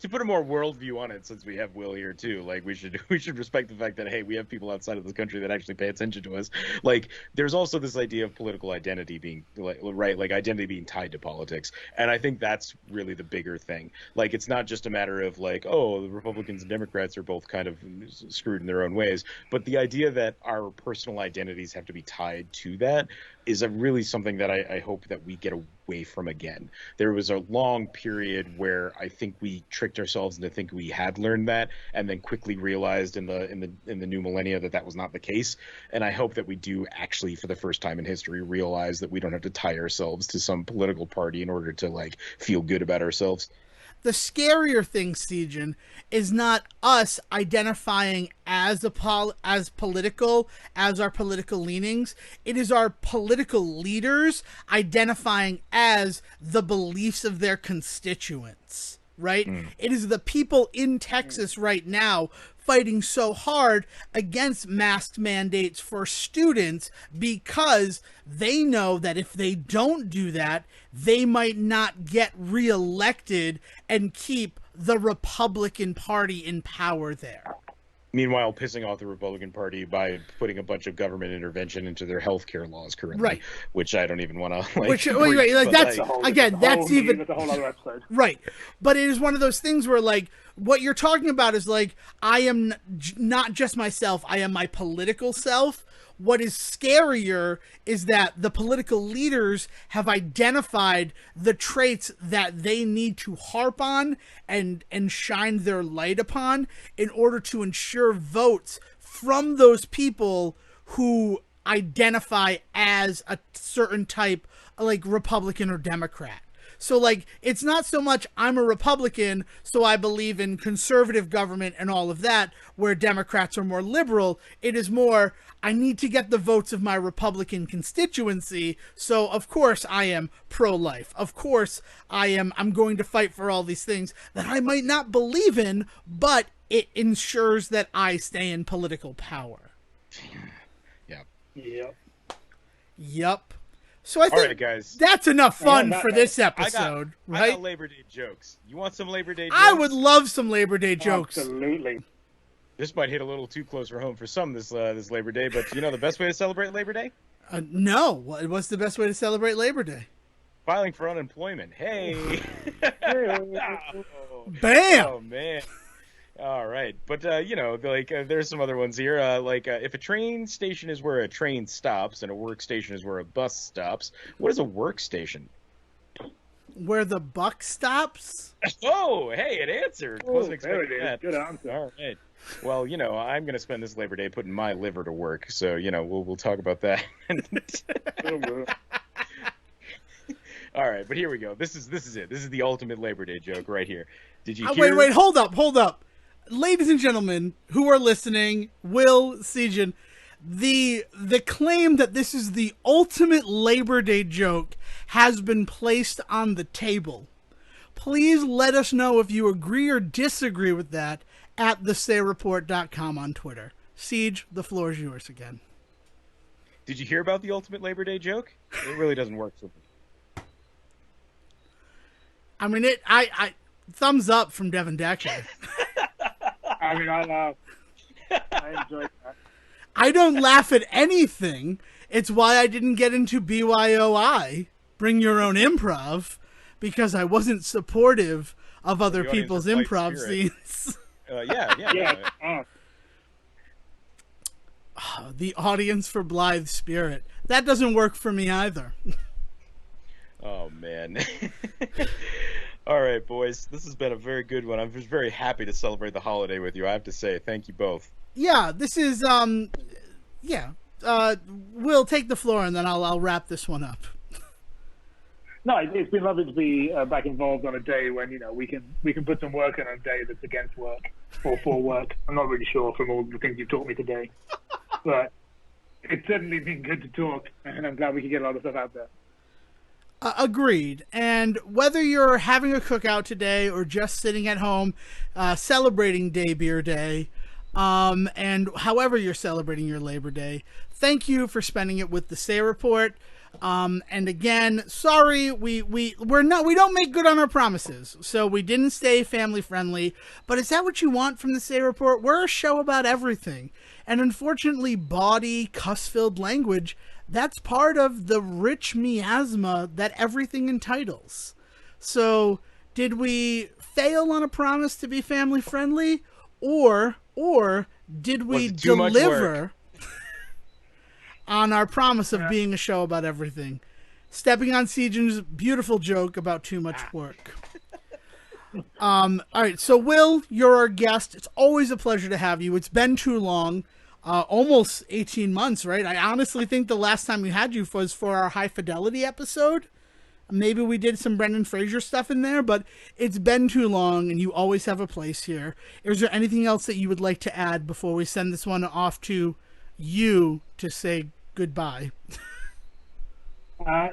Speaker 2: To put a more worldview on it, since we have Will here too, like we should respect the fact that, hey, we have people outside of this country that actually pay attention to us. Like, there's also this idea of political identity being like identity being tied to politics, and I think that's really the bigger thing. Like, it's not just a matter of like, oh, the Republicans and Democrats are both kind of screwed in their own ways, but the idea that our personal identities have to be tied to that is really something that I hope that we get away from again. There was a long period where I think we tricked ourselves into thinking we had learned that, and then quickly realized in the new millennia that was not the case. And I hope that we do actually, for the first time in history, realize that we don't have to tie ourselves to some political party in order to like feel good about ourselves.
Speaker 1: The scarier thing, Sejan, is not us identifying as political, as our political leanings. It is our political leaders identifying as the beliefs of their constituents, right? It is the people in Texas right now fighting so hard against mask mandates for students because they know that if they don't do that, they might not get reelected and keep the Republican Party in power there.
Speaker 2: Meanwhile, pissing off the Republican Party by putting a bunch of government intervention into their healthcare laws currently,
Speaker 1: right?
Speaker 2: Which I don't even want to like.
Speaker 1: That's a whole other episode, right? But it is one of those things where, like, what you're talking about is like, I am not just myself; I am my political self. What is scarier is that the political leaders have identified the traits that they need to harp on and shine their light upon in order to ensure votes from those people who identify as a certain type, like Republican or Democrat. So, like, it's not so much I'm a Republican, so I believe in conservative government and all of that, where Democrats are more liberal. It is more, I need to get the votes of my Republican constituency, so of course I am pro-life. Of course I'm going to fight for all these things that I might not believe in, but it ensures that I stay in political power. Yep. So I think
Speaker 2: guys,
Speaker 1: that's enough fun for this episode, right?
Speaker 2: I got Labor Day jokes. You want some Labor Day jokes?
Speaker 1: I would love some Labor Day jokes.
Speaker 4: Absolutely.
Speaker 2: This might hit a little too close for home for some this Labor Day, but you know the best way to celebrate Labor Day?
Speaker 1: No. What's the best way to celebrate Labor Day?
Speaker 2: Filing for unemployment. Hey.
Speaker 1: Bam.
Speaker 2: Oh man. All right, but there's some other ones here. If a train station is where a train stops and a workstation is where a bus stops, what is a workstation?
Speaker 1: Where the buck stops?
Speaker 2: Oh, hey, it answered. Wasn't expecting that.
Speaker 4: Good answer.
Speaker 2: All right. Well, I'm going to spend this Labor Day putting my liver to work, so we'll talk about that. All right, but here we go. This is it. This is the ultimate Labor Day joke right here. Did you hear?
Speaker 1: Wait, hold up. ladies and gentlemen who are listening, Will, Sejan, the claim that this is the ultimate Labor Day joke has been placed on the table. Please let us know if you agree or disagree with that at thesayreport.com on Twitter. Siege, the floor is yours again.
Speaker 2: Did you hear about the ultimate Labor Day joke? It really doesn't work so well.
Speaker 1: I mean, I thumbs up from Devin Decker.
Speaker 4: I mean, I laugh. I enjoyed that.
Speaker 1: I don't laugh at anything. It's why I didn't get into BYOI, Bring Your Own Improv, because I wasn't supportive of other people's improv scenes.
Speaker 2: Yeah.
Speaker 1: The audience for Blithe Spirit. That doesn't work for me either.
Speaker 2: Oh, man. All right, boys. This has been a very good one. I'm just very happy to celebrate the holiday with you. I have to say, thank you both.
Speaker 1: Yeah, this is, Will, take the floor, and then I'll wrap this one up.
Speaker 4: No, it's been lovely to be back involved on a day when, you know, we can put some work in on a day that's against work or for work. I'm not really sure from all the things you've taught me today. But it's certainly been good to talk, and I'm glad we could get a lot of stuff out there.
Speaker 1: Agreed. And whether you're having a cookout today or just sitting at home celebrating Day Beer Day, and however you're celebrating your Labor Day, thank you for spending it with the Say Report. And again, sorry, we don't make good on our promises, so we didn't stay family friendly. But is that what you want from the Say Report? We're a show about everything, and unfortunately, bawdy, cuss-filled language, that's part of the rich miasma that everything entitles. So, did we fail on a promise to be family friendly, or did we deliver on our promise of being a show about everything? Stepping on Sejan's beautiful joke about too much work. All right, so Will, you're our guest. It's always a pleasure to have you. It's been too long, almost 18 months, right? I honestly think the last time we had you was for our High Fidelity episode. Maybe we did some Brendan Fraser stuff in there, but it's been too long, and you always have a place here. Is there anything else that you would like to add before we send this one off to you to say goodbye?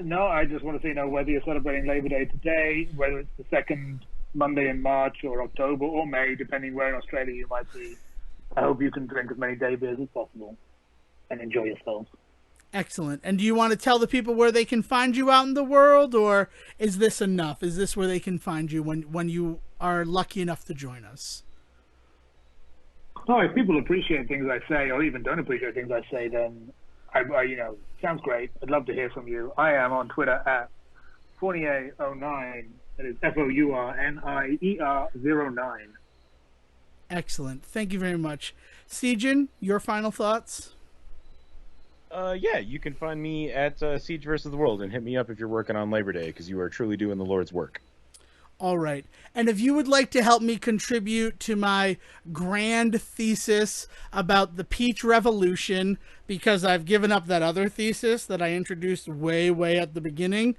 Speaker 4: No, I just want to say, you know, whether you're celebrating Labor Day today, whether it's the second Monday in March or October or May, depending where in Australia you might be, I hope you can drink as many day beers as possible and enjoy yourselves.
Speaker 1: Excellent. And do you want to tell the people where they can find you out in the world, or is this enough? Is this where they can find you when you are lucky enough to join us?
Speaker 4: No, if people appreciate things I say, or even don't appreciate things I say, then I you know, sounds great. I'd love to hear from you. I am on Twitter at Fournier09. That is Fournier09.
Speaker 1: Excellent. Thank you very much. Sejan, your final thoughts?
Speaker 2: Yeah, you can find me at Siege vs. the World, and hit me up if you're working on Labor Day, because you are truly doing the Lord's work.
Speaker 1: All right. And if you would like to help me contribute to my grand thesis about the Peach Revolution, because I've given up that other thesis that I introduced way at the beginning,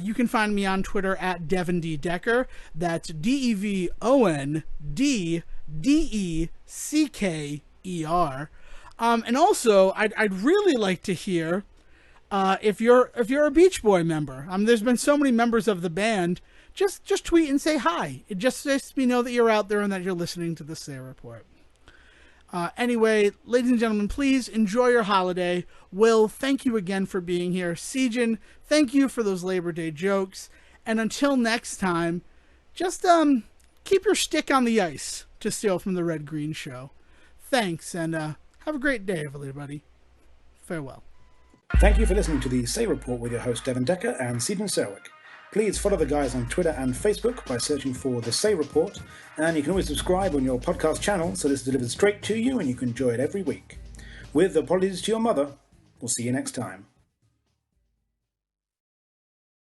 Speaker 1: you can find me on Twitter at Devin D. Decker. That's DEVONDECKER. And also, I'd really like to hear if you're a Beach Boy member. There's been so many members of the band. Just tweet and say hi. It just lets me know that you're out there and that you're listening to the Say Report. Anyway, ladies and gentlemen, please enjoy your holiday. Will, thank you again for being here. Sejan, thank you for those Labor Day jokes. And until next time, just keep your stick on the ice, to steal from the Red Green Show. Thanks, and have a great day, everybody. Farewell.
Speaker 5: Thank you for listening to the Say Report with your host Devin Decker and Sejan Serwick. Please follow the guys on Twitter and Facebook by searching for The Say Report, and you can always subscribe on your podcast channel so this is delivered straight to you and you can enjoy it every week. With apologies to your mother, we'll see you next time.